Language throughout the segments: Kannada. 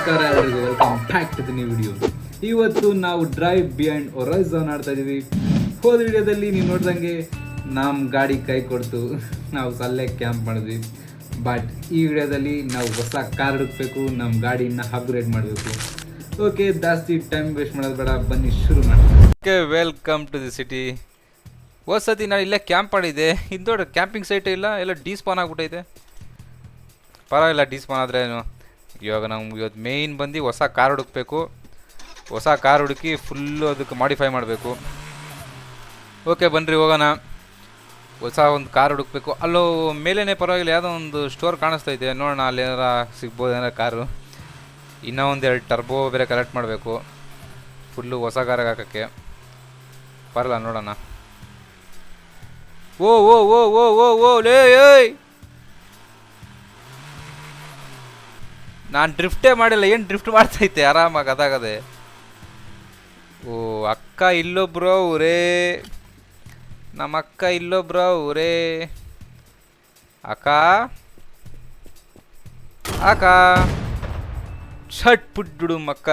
ನಮಸ್ಕಾರ ಎಲ್ಲರಿಗೂ, welcome back to the new video. ಇವತ್ತು ನಾವು ಡ್ರೈವ್ ಬಿಹೈಂಡ್ ಹೊರೈಝಾನ್ ಆಡ್ತಾ ಇದೀವಿ. ಹೋದ ವಿಡಿಯೋದಲ್ಲಿ ನೀವು ನೋಡ್ದಂಗೆ ನಮ್ಮ ಗಾಡಿ ಕೈ ಕೊಡ್ತು, ನಾವು ಸಲ್ಲೇ ಕ್ಯಾಂಪ್ ಮಾಡಿದ್ವಿ. ಬಟ್ ಈ ವಿಡಿಯೋದಲ್ಲಿ ನಾವು ಹೊಸ ಕಾರ್ ಹುಡುಕ್ಬೇಕು, ನಮ್ಮ ಗಾಡಿನ ಅಪ್ಗ್ರೇಡ್ ಮಾಡಬೇಕು. ಓಕೆ, ಜಾಸ್ತಿ ಟೈಮ್ ವೇಸ್ಟ್ ಮಾಡೋದು ಬೇಡ, ಬನ್ನಿ ಶುರು ಮಾಡಿ. Okay, welcome to the city. ಹೋದ ಸತಿ ನಾನು ಇಲ್ಲೇ ಕ್ಯಾಂಪ್ ಮಾಡಿದ್ದೆ. ಇದು ದೊಡ್ಡ ಕ್ಯಾಂಪಿಂಗ್ ಸೈಟ್ ಇಲ್ಲ, ಎಲ್ಲ ಡಿಸ್ಪಾನ್ ಆಗ್ಬಿಟ್ಟೈತೆ. ಪರವಾಗಿಲ್ಲ, ಡಿಸ್ಪಾನ್ ಆದರೆ ಇವಾಗ ನಾವು ಇವತ್ತು ಮೇಯ್ನ್ ಬಂದು ಹೊಸ ಕಾರ್ ಹುಡುಕಬೇಕು. ಹೊಸ ಕಾರ್ ಹುಡುಕಿ ಫುಲ್ಲು ಅದಕ್ಕೆ ಮಾಡಿಫೈ ಮಾಡಬೇಕು. ಓಕೆ ಬನ್ನಿರಿ ಹೋಗೋಣ. ಹೊಸ ಒಂದು ಕಾರ್ ಹುಡುಕಬೇಕು. ಅಲ್ಲೋ ಮೇಲೇ ಪರವಾಗಿಲ್ಲ, ಯಾವುದೋ ಒಂದು ಸ್ಟೋರ್ ಕಾಣಿಸ್ತೈತೆ, ನೋಡೋಣ ಅಲ್ಲಿ ಏನಾರ ಸಿಗ್ಬೋದು ಏನಾರ ಕಾರು. ಇನ್ನೂ ಒಂದೆರಡು ಟರ್ಬೋ ಬೇರೆ ಕಲೆಕ್ಟ್ ಮಾಡಬೇಕು ಫುಲ್ಲು ಹೊಸ ಕಾರಿಗೆ ಹಾಕೋಕ್ಕೆ. ಬರಲ್ಲ, ನೋಡೋಣ. ಓ ಓ ಓ ಓ ಓ ಓ ಲೇ ಏಯ್, ನಾನು ಡ್ರಿಫ್ಟೇ ಮಾಡಿಲ್ಲ, ಏನು ಡ್ರಿಫ್ಟ್ ಮಾಡ್ತೈತೆ ಆರಾಮಾಗಿ ಅದಾಗದೆ. ಓ ಅಕ್ಕ ಇಲ್ಲೊಬ್ರು ಅವರೇ, ನಮ್ಮ ಅಕ್ಕ ಇಲ್ಲೊಬ್ರು ಅವರೇ. ಅಕ್ಕ ಅಕ್ಕ ಛಟ್ ಪುಡ್ಡು ಮಕ್ಕ.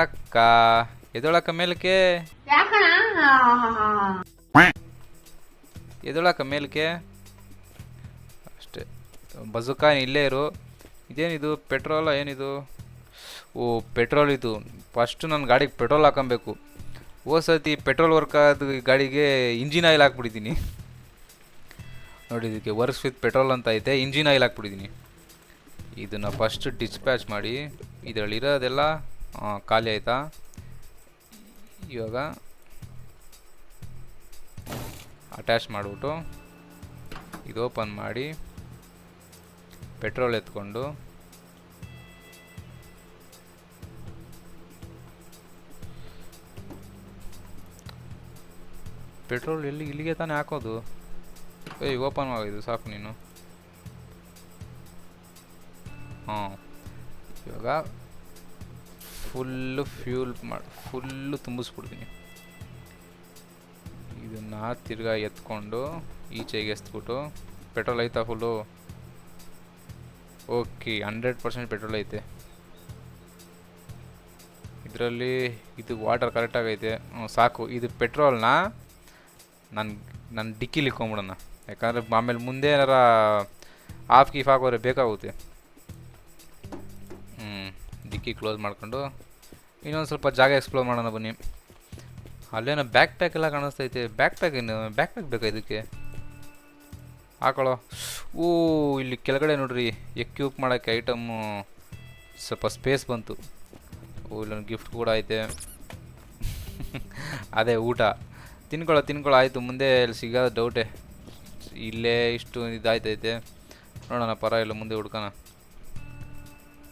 ಅಕ್ಕ ಎದೊಳಕ್ಕ ಮೇಲಕ್ಕೆ, ಎದೊಳಕ್ಕ ಮೇಲಕ್ಕೆ ಅಷ್ಟೇ. ಬಜುಕ ಇಲ್ಲೇ ಇರು. ಇದೇನಿದು ಪೆಟ್ರೋಲ ಏನಿದು? ಓ ಪೆಟ್ರೋಲ್ ಇದು. ಫಸ್ಟು ನನ್ನ ಗಾಡಿಗೆ ಪೆಟ್ರೋಲ್ ಹಾಕೊಬೇಕು. ಹೋದ ಸತಿ ಪೆಟ್ರೋಲ್ ವರ್ಕ್ ಆದ ಗಾಡಿಗೆ ಇಂಜಿನ್ ಆಯಿಲ್ ಹಾಕ್ಬಿಟ್ಟಿದ್ದೀನಿ ನೋಡಿ. ಇದಕ್ಕೆ ವರ್ಕ್ಸ್ ವಿತ್ ಪೆಟ್ರೋಲ್ ಅಂತ ಐತೆ, ಇಂಜಿನ್ ಆಯಿಲ್ ಹಾಕ್ಬಿಟ್ಟಿದ್ದೀನಿ. ಇದನ್ನು ಫಸ್ಟ್ ಡಿಸ್ಪ್ಯಾಚ್ ಮಾಡಿ, ಇದರಲ್ಲಿರೋದೆಲ್ಲ ಖಾಲಿ ಆಯಿತಾ. ಇವಾಗ ಅಟ್ಯಾಚ್ ಮಾಡಿಬಿಟ್ಟು ಇದು ಓಪನ್ ಮಾಡಿ ಪೆಟ್ರೋಲ್ ಎತ್ಕೊಂಡು ಪೆಟ್ರೋಲ್ ಇಲ್ಲಿಗೆ ತಾನೇ ಹಾಕೋದು. ಏಯ್ ಓಪನ್ ಆಗಿದ್ದು ಸಾಕು ನೀನು. ಹಾಂ, ಇವಾಗ ಫುಲ್ಲು ಫ್ಯೂಲ್ ಫುಲ್ಲು ತುಂಬಿಸ್ಬಿಡ್ತೀನಿ. ಇದನ್ನು ತಿರ್ಗಾ ಎತ್ಕೊಂಡು ಈಚೆಗೆ ಎಸ್ಬಿಟ್ಟು, ಪೆಟ್ರೋಲ್ ಐತಾ ಫುಲ್ಲು? ಓಕೆ, 100% ಪೆಟ್ರೋಲ್ ಐತೆ ಇದರಲ್ಲಿ. ಇದು ವಾಟರ್ ಕರೆಕ್ಟಾಗೈತೆ, ಸಾಕು. ಇದು ಪೆಟ್ರೋಲ್ನ ನನ್ನ ಡಿಕ್ಕಿಲಿ ಇಕ್ಕೊಂಬಿಡೋಣ, ಯಾಕಂದರೆ ಆಮೇಲೆ ಮುಂದೆ ಏನಾರ ಆಫ್ ಕೀಫ್ ಹಾಕೋದ್ರೆ ಬೇಕಾಗುತ್ತೆ. ಡಿಕ್ಕಿ ಕ್ಲೋಸ್ ಮಾಡ್ಕೊಂಡು ಇನ್ನೊಂದು ಸ್ವಲ್ಪ ಜಾಗ ಎಕ್ಸ್ಪ್ಲೋರ್ ಮಾಡೋಣ ಬನ್ನಿ. ಅಲ್ಲೇನೋ ಬ್ಯಾಕ್ ಪ್ಯಾಕ್ ಎಲ್ಲ ಕಾಣಿಸ್ತೈತೆ. ಬ್ಯಾಕ್ ಪ್ಯಾಕ್ ಬೇಕಾ ಇದಕ್ಕೆ ಹಾಕೊಳ್ಳೋ? ಓ ಇಲ್ಲಿ ಕೆಳಗಡೆ ನೋಡ್ರಿ, ಎಕ್ಯೂಪ್ ಮಾಡೋಕ್ಕೆ ಐಟಮ್ಮು ಸ್ವಲ್ಪ ಸ್ಪೇಸ್ ಬಂತು. ಓ ಇಲ್ಲೊಂದು ಗಿಫ್ಟ್ ಕೂಡ ಐತೆ. ಅದೇ ಊಟ ತಿನ್ಕೊಳ್ಳೋ ಆಯಿತು. ಮುಂದೆ ಇಲ್ಲಿ ಸಿಗೋದು ಡೌಟೇ. ಇಲ್ಲೇ ಇಷ್ಟು ಇದಾಯ್ತೈತೆ, ನೋಡೋಣ ಪರವಾಗಿಲ್ಲ, ಮುಂದೆ ಹುಡ್ಕೋಣ.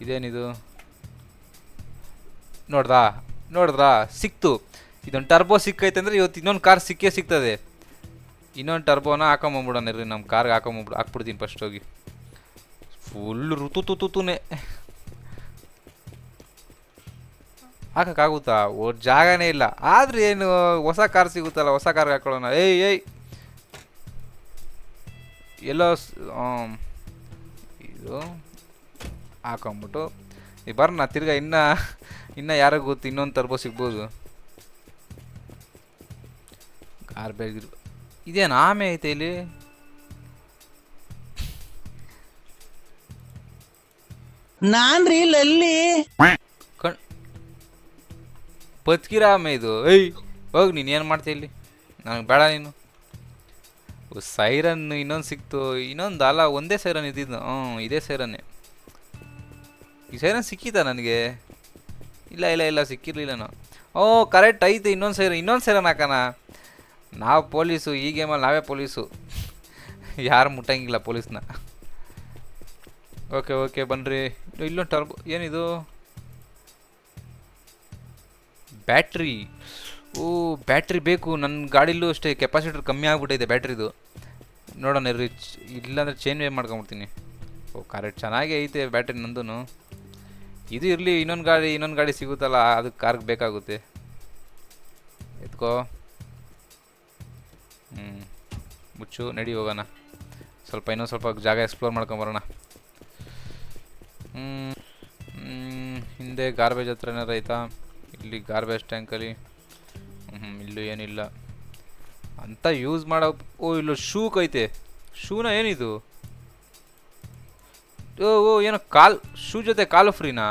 ಇದೇನಿದು? ನೋಡ್ದಾ ಸಿಕ್ತು. ಇದೊಂದು ಟರ್ಬೋ ಸಿಕ್ಕೈತೆ ಅಂದರೆ ಇವತ್ತು ಇನ್ನೊಂದು ಕಾರ್ ಸಿಗ್ತದೆ. ಇನ್ನೊಂದು ಟರ್ಬೋನ ಹಾಕೊಂಬಂಬಿಡೋಣ ರೀ, ನಮ್ಮ ಕಾರ್ಗೆ ಹಾಕ್ಬಿಡ್ತೀನಿ ಫಸ್ಟ್ ಹೋಗಿ. ಫುಲ್ ಋತುನೇ ಹಾಕೋಕ್ಕಾಗುತ್ತಾ? ಜಾಗನೇ ಇಲ್ಲ. ಆದ್ರೆ ಏನು ಹೊಸ ಕಾರ್ ಸಿಗುತ್ತಲ್ಲ, ಹೊಸ ಕಾರ್ಗೆ ಹಾಕೊಳ್ಳೋಣ. ಏಯ್ ಎಲ್ಲೋ ಇದು ಹಾಕೊಂಬಿಟ್ಟು ಬರೋಣ ತಿರ್ಗಾ. ಇನ್ನು ಯಾರಿಗೂ ಗೊತ್ತು, ಇನ್ನೊಂದು ಟರ್ಬೋ ಸಿಗ್ಬೋದು. ಕಾರ್ ಬೇಗ ಇದೇನು ಆಮೆ ಐತೆ ಇಲ್ಲಿ? ನಾನ್ರಿ ಲಲ್ಲಿ ಬದುಕಿರ ಆಮೆ ಇದು. ಏಯ್ ಹೋಗಿ, ನೀನು ಏನು ಮಾಡ್ತೀಯ ಇಲ್ಲಿ? ನನಗೆ ಬೇಡ ನೀನು. ಸೈರನ್ ಇನ್ನೊಂದು ಸಿಕ್ತು. ಇನ್ನೊಂದು ಅಲ್ಲ, ಒಂದೇ ಸೈರನ್ ಇದ್ದಿದ್ದು. ಇದೇ ಸೈರನ್ನೇ. ಈ ಸೈರನ್ ಸಿಕ್ಕಿತಾ ನನಗೆ? ಇಲ್ಲ ಸಿಕ್ಕಿರಲಿಲ್ಲ. ಓ ಕರೆಕ್ಟ್ ಐತೆ, ಇನ್ನೊಂದು ಸೈರನ್ ಹಾಕೋಣ. ನಾವು ಪೊಲೀಸು, ಈ ಗೇಮಲ್ಲಿ ನಾವೇ ಪೊಲೀಸು, ಯಾರು ಮುಟ್ಟಂಗಿಲ್ಲ ಪೊಲೀಸ್ನ. ಓಕೆ ಬನ್ನಿರಿ. ಇಲ್ಲೊಂದು ಟರ್ಬೋ ಏನಿದು? ಬ್ಯಾಟ್ರಿ. ಓ ಬ್ಯಾಟ್ರಿ ಬೇಕು ನನ್ನ ಗಾಡಿಲೂ ಅಷ್ಟೇ. ಕೆಪಾಸಿಟರ್ ಕಮ್ಮಿ ಆಗ್ಬಿಟ್ಟೈತೆ ಬ್ಯಾಟ್ರಿದು. ನೋಡೋಣ ರಿಚ್, ಇಲ್ಲಾಂದರೆ ಚೇಂಜ್ ಮಾಡ್ಕೊಂಬಿಡ್ತೀನಿ. ಓ ಕರೆಕ್ಟ್, ಚೆನ್ನಾಗೇ ಐತೆ ಬ್ಯಾಟ್ರಿ ನಂದು. ಇದು ಇರಲಿ, ಇನ್ನೊಂದು ಗಾಡಿ ಸಿಗುತ್ತಲ್ಲ, ಅದಕ್ಕೆ ಕಾರ್ಗೆ ಬೇಕಾಗುತ್ತೆ. ಎತ್ಕೋ. ಮುಚ್ಚು, ನಡಿ ಹೋಗೋಣ. ಇನ್ನೊಂದು ಸ್ವಲ್ಪ ಜಾಗ ಎಕ್ಸ್ಪ್ಲೋರ್ ಮಾಡ್ಕೊಂಬರೋಣ. ಹಿಂದೆ ಗಾರ್ಬೇಜ್ ಹತ್ರ ಏನಾರು ಆಯ್ತಾ? ಇಲ್ಲಿ ಗಾರ್ಬೇಜ್ ಟ್ಯಾಂಕಲ್ಲಿ ಇಲ್ಲೂ ಏನಿಲ್ಲ ಅಂತ ಯೂಸ್ ಮಾಡೋ. ಓ ಇಲ್ಲೂ ಶೂ ಕೈತೆ. ಶೂನ ಏನಿದು? ಓ ಏನೋ ಕಾಲ್ ಶೂ ಜೊತೆ ಕಾಲು ಫ್ರೀನಾ?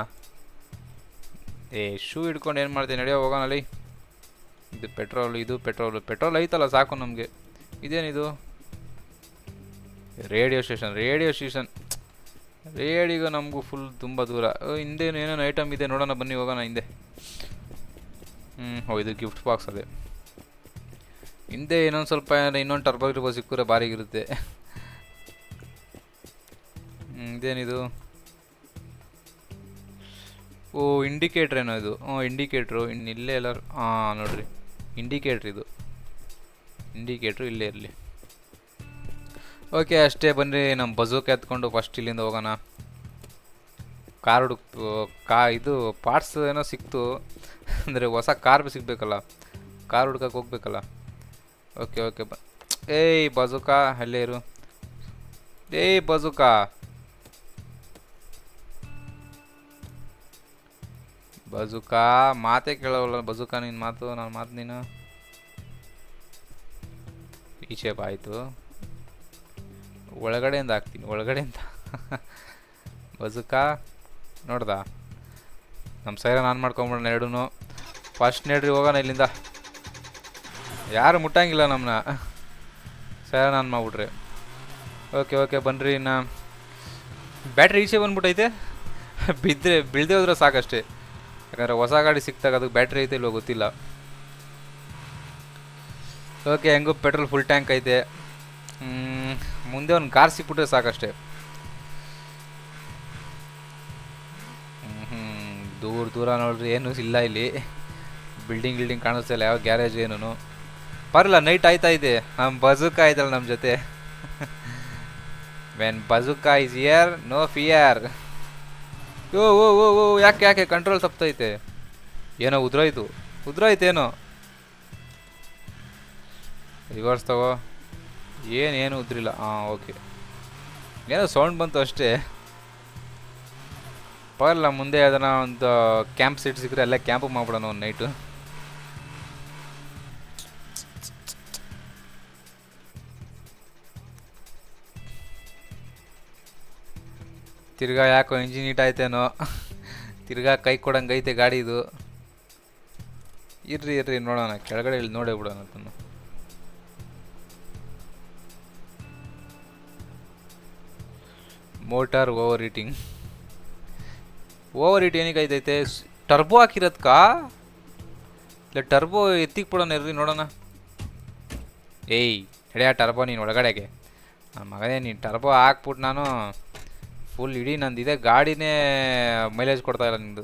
ಶೂ ಹಿಡ್ಕೊಂಡು ಏನು ಮಾಡ್ತೀನಿ, ನಡೆಯೋ ಹೋಗೋಣಲ್ಲಿ. ಇದು ಪೆಟ್ರೋಲ್ ಐತಲ್ಲ ಸಾಕು ನಮಗೆ. ಇದೇನಿದು? Radio station. ರೇಡಿಯೋ ನಮಗೂ ಫುಲ್ ತುಂಬ ದೂರ. ಹಿಂದೇನು ಏನೇನು ಐಟಮ್ ಇದೆ ನೋಡೋಣ, ಬನ್ನಿ ಹೋಗೋಣ ಹಿಂದೆ. ಇದು ಗಿಫ್ಟ್ ಬಾಕ್ಸ್ ಅದೇ. ಹಿಂದೆ ಇನ್ನೊಂದು ಸ್ವಲ್ಪ ಇನ್ನೊಂದು ಟರ್ಬೋ ಸಿಕ್ಕರೆ ಬಾರಿಗಿರುತ್ತೆ. ಇದೇನಿದು? ಓ ಇಂಡಿಕೇಟ್ರ್ ಏನೋ ಇದು. ಇಂಡಿಕೇಟ್ರು ಇಲ್ಲೇ ಎಲ್ಲರೂ. ನೋಡ್ರಿ ಇಂಡಿಕೇಟ್ರ್ ಇದು. ಇಂಡಿಕೇಟ್ರು ಇಲ್ಲೇ ಇರಲಿ. ಓಕೆ ಅಷ್ಟೇ, ಬನ್ನಿ ನಮ್ಮ ಬಜೂಕ್ ಎತ್ಕೊಂಡು ಫಸ್ಟ್ ಇಲ್ಲಿಂದ ಹೋಗೋಣ. ಕಾರ್ ಇದು ಪಾರ್ಟ್ಸ್ ಏನೋ ಸಿಕ್ತು ಅಂದರೆ ಹೊಸ ಕಾರ್ ಸಿಗ್ಬೇಕಲ್ಲ, ಕಾರ್ ಹುಡ್ಕಕ್ಕೆ ಹೋಗ್ಬೇಕಲ್ಲ. ಓಕೆ ಬಜೂಕಾ ಅಲ್ಲೇ ಇರು. ಬಜೂಕಾ ಮಾತೇ ಕೇಳೋಲ್ಲ. ಬಜೂಕಾ ನಿನ್ನ ಮಾತು, ನನ್ನ ಮಾತು ನೀನು. ಈಚೆ ಆಯಿತು, ಒಳಗಡೆಯಿಂದ ಹಾಕ್ತೀನಿ, ಒಳಗಡೆಯಿಂದ. ಬಜೂಕಾ ನೋಡ್ದ? ನಮ್ಮ ಸೈರನ್ ಆನ್ ಮಾಡ್ಕೊಂಬಿಡೋಣ ಎರಡೂ. ಫಸ್ಟ್ ನೋಡ್ರಿ ಹೋಗೋಣ ಇಲ್ಲಿಂದ. ಯಾರು ಮುಟ್ಟಂಗಿಲ್ಲ ನಮ್ಮನ್ನ, ಸೈರನ್ ಆನ್ ಮಾಡ್ಬಿಟ್ರೆ. ಓಕೆ ಬನ್ನಿರಿ. ಇನ್ನು ಬ್ಯಾಟ್ರಿ ಈಚೆ ಬಂದ್ಬಿಟ್ಟೈತೆ. ಬೀಳದೆ ಹೋದ್ರೆ ಸಾಕಷ್ಟೇ, ಯಾಕಂದರೆ ಹೊಸ ಗಾಡಿ ಸಿಕ್ತಾಗ ಅದಕ್ಕೆ ಬ್ಯಾಟ್ರಿ ಐತೆ ಇಲ್ವೋ ಗೊತ್ತಿಲ್ಲ. ಓಕೆ ಹೆಂಗೂ ಪೆಟ್ರೋಲ್ ಫುಲ್ ಟ್ಯಾಂಕ್ ಐತೆ. ಮುಂದೆ ಒಂದು ಕಾರ್ ಸಿಕ್ಬಿಟ್ರೆ ಸಾಕಷ್ಟೇ. ದೂರ ನೋಡ್ರಿ ಏನೂ ಇಲ್ಲ ಇಲ್ಲಿ. ಬಿಲ್ಡಿಂಗ್ ಕಾಣಿಸ್ತಾ ಇಲ್ಲ, ಯಾವ ಗ್ಯಾರೇಜ್ ಏನೂ ಬರಲ್ಲ. ನೈಟ್ ಆಯ್ತಾ ಇದೆ. ನಮ್ಮ ಬಜೂಕಾ ಆಯ್ತಲ್ಲ ನಮ್ಮ ಜೊತೆ. When bazooka is here no fear. ಓ ಯಾಕೆ ಕಂಟ್ರೋಲ್ ತಪ್ತೈತೆ. ಏನೋ ಉದ್ರೋಯ್ತೇನೋ. ರಿವರ್ಸ್ ತಗೋ. ಏನು ಉದ್ರಿಲ್ಲ. ಓಕೆ ಏನೋ ಸೌಂಡ್ ಬಂತು ಅಷ್ಟೇ. ಪರಲ್ಲ, ಮುಂದೆ ಅದನ್ನು ಒಂದು ಕ್ಯಾಂಪ್ ಸೀಟ್ ಸಿಕ್ಕರೆ ಅಲ್ಲೇ ಕ್ಯಾಂಪ್ ಮಾಡ್ಬಿಡೋಣ ಒಂದು ನೈಟು. ತಿರ್ಗಾ ಯಾಕೋ ಇಂಜಿನ್ ಹೀಟ್ ಆಯ್ತೇನೋ, ತಿರ್ಗಾ ಕೈ ಕೊಡಂಗೆ ಐತೆ ಗಾಡಿದು. ಇರ್ರಿ ನೋಡೋಣ, ಕೆಳಗಡೆ ಇಲ್ಲಿ ನೋಡೇ ಬಿಡೋಣ ಅದನ್ನು. ಮೋಟಾರ್ ಓವರ್ ಹೀಟ್ ಏನಕ್ಕೆ ಐತೈತೆ? ಟರ್ಬೋ ಹಾಕಿರೋದ್ಕಾ? ಇಲ್ಲ ಟರ್ಬೋ ಎತ್ತಿಗೆ ಬಿಡೋಣ ಇರ್ರಿ ನೋಡೋಣ. ನಡೆಯ ಟರ್ಬೋ ನೀನು ಒಳಗಡೆಗೆ. ನನ್ನ ಮಗನೇ, ನೀನು ಟರ್ಬೋ ಹಾಕ್ಬಿಟ್ಟು ನಾನು ಫುಲ್ ಇಡೀ ನಂದಿದೆ ಗಾಡಿನೇ ಮೈಲೇಜ್ ಕೊಡ್ತಾ ಇಲ್ಲ ನಿಂದು.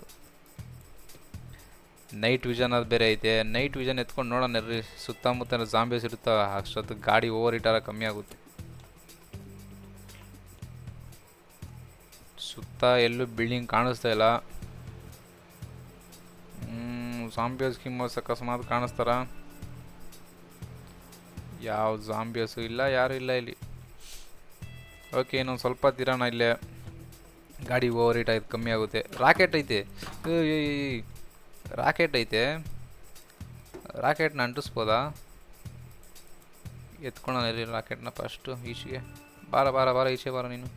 ನೈಟ್ ವಿಷನ್ ಅದು ಬೇರೆ ಐತೆ. ನೈಟ್ ವಿಷನ್ ಎತ್ಕೊಂಡು ನೋಡೋಣ ಇರ್ರಿ. ಸುತ್ತಮುತ್ತ ಜಾಂಬೀಸ್ ಇರುತ್ತವೆ, ಅಷ್ಟೊತ್ತು ಗಾಡಿ ಓವರ್ ಹೀಟಾರ ಕಮ್ಮಿ ಆಗುತ್ತೆ. ಸುತ್ತ ಎಲ್ಲೂ ಬಿಲ್ಡಿಂಗ್ ಕಾಣಿಸ್ತಾ ಇಲ್ಲ. ಜಾಂಬಿಯಸ್ ಕಿಮ್ಮಸ್ ಅಕಸ್ಮಾತ್ ಕಾಣಿಸ್ತಾರ? ಯಾವ ಜಾಂಬಿಯಸ್ಸು ಇಲ್ಲ, ಯಾರು ಇಲ್ಲ ಇಲ್ಲಿ. ಓಕೆ ಇನ್ನೊಂದು ಸ್ವಲ್ಪ ತಿರೋಣ ಇಲ್ಲೇ. ಗಾಡಿ ಓವರ್ ಹೀಟ್ ಆಯ್ತು, ಕಮ್ಮಿ ಆಗುತ್ತೆ. ರಾಕೆಟ್ ಐತೆ. ರಾಕೆಟ್ನ ಅಂಟಿಸ್ಬೋದಾ? ಎತ್ಕೊಳ್ಳೋಣ ಇರಲಿ ರಾಕೆಟ್ನ ಫಸ್ಟು. ಈಚೆಗೆ ಬಾರ ಈಚೆ ಬಾರ ನೀನು.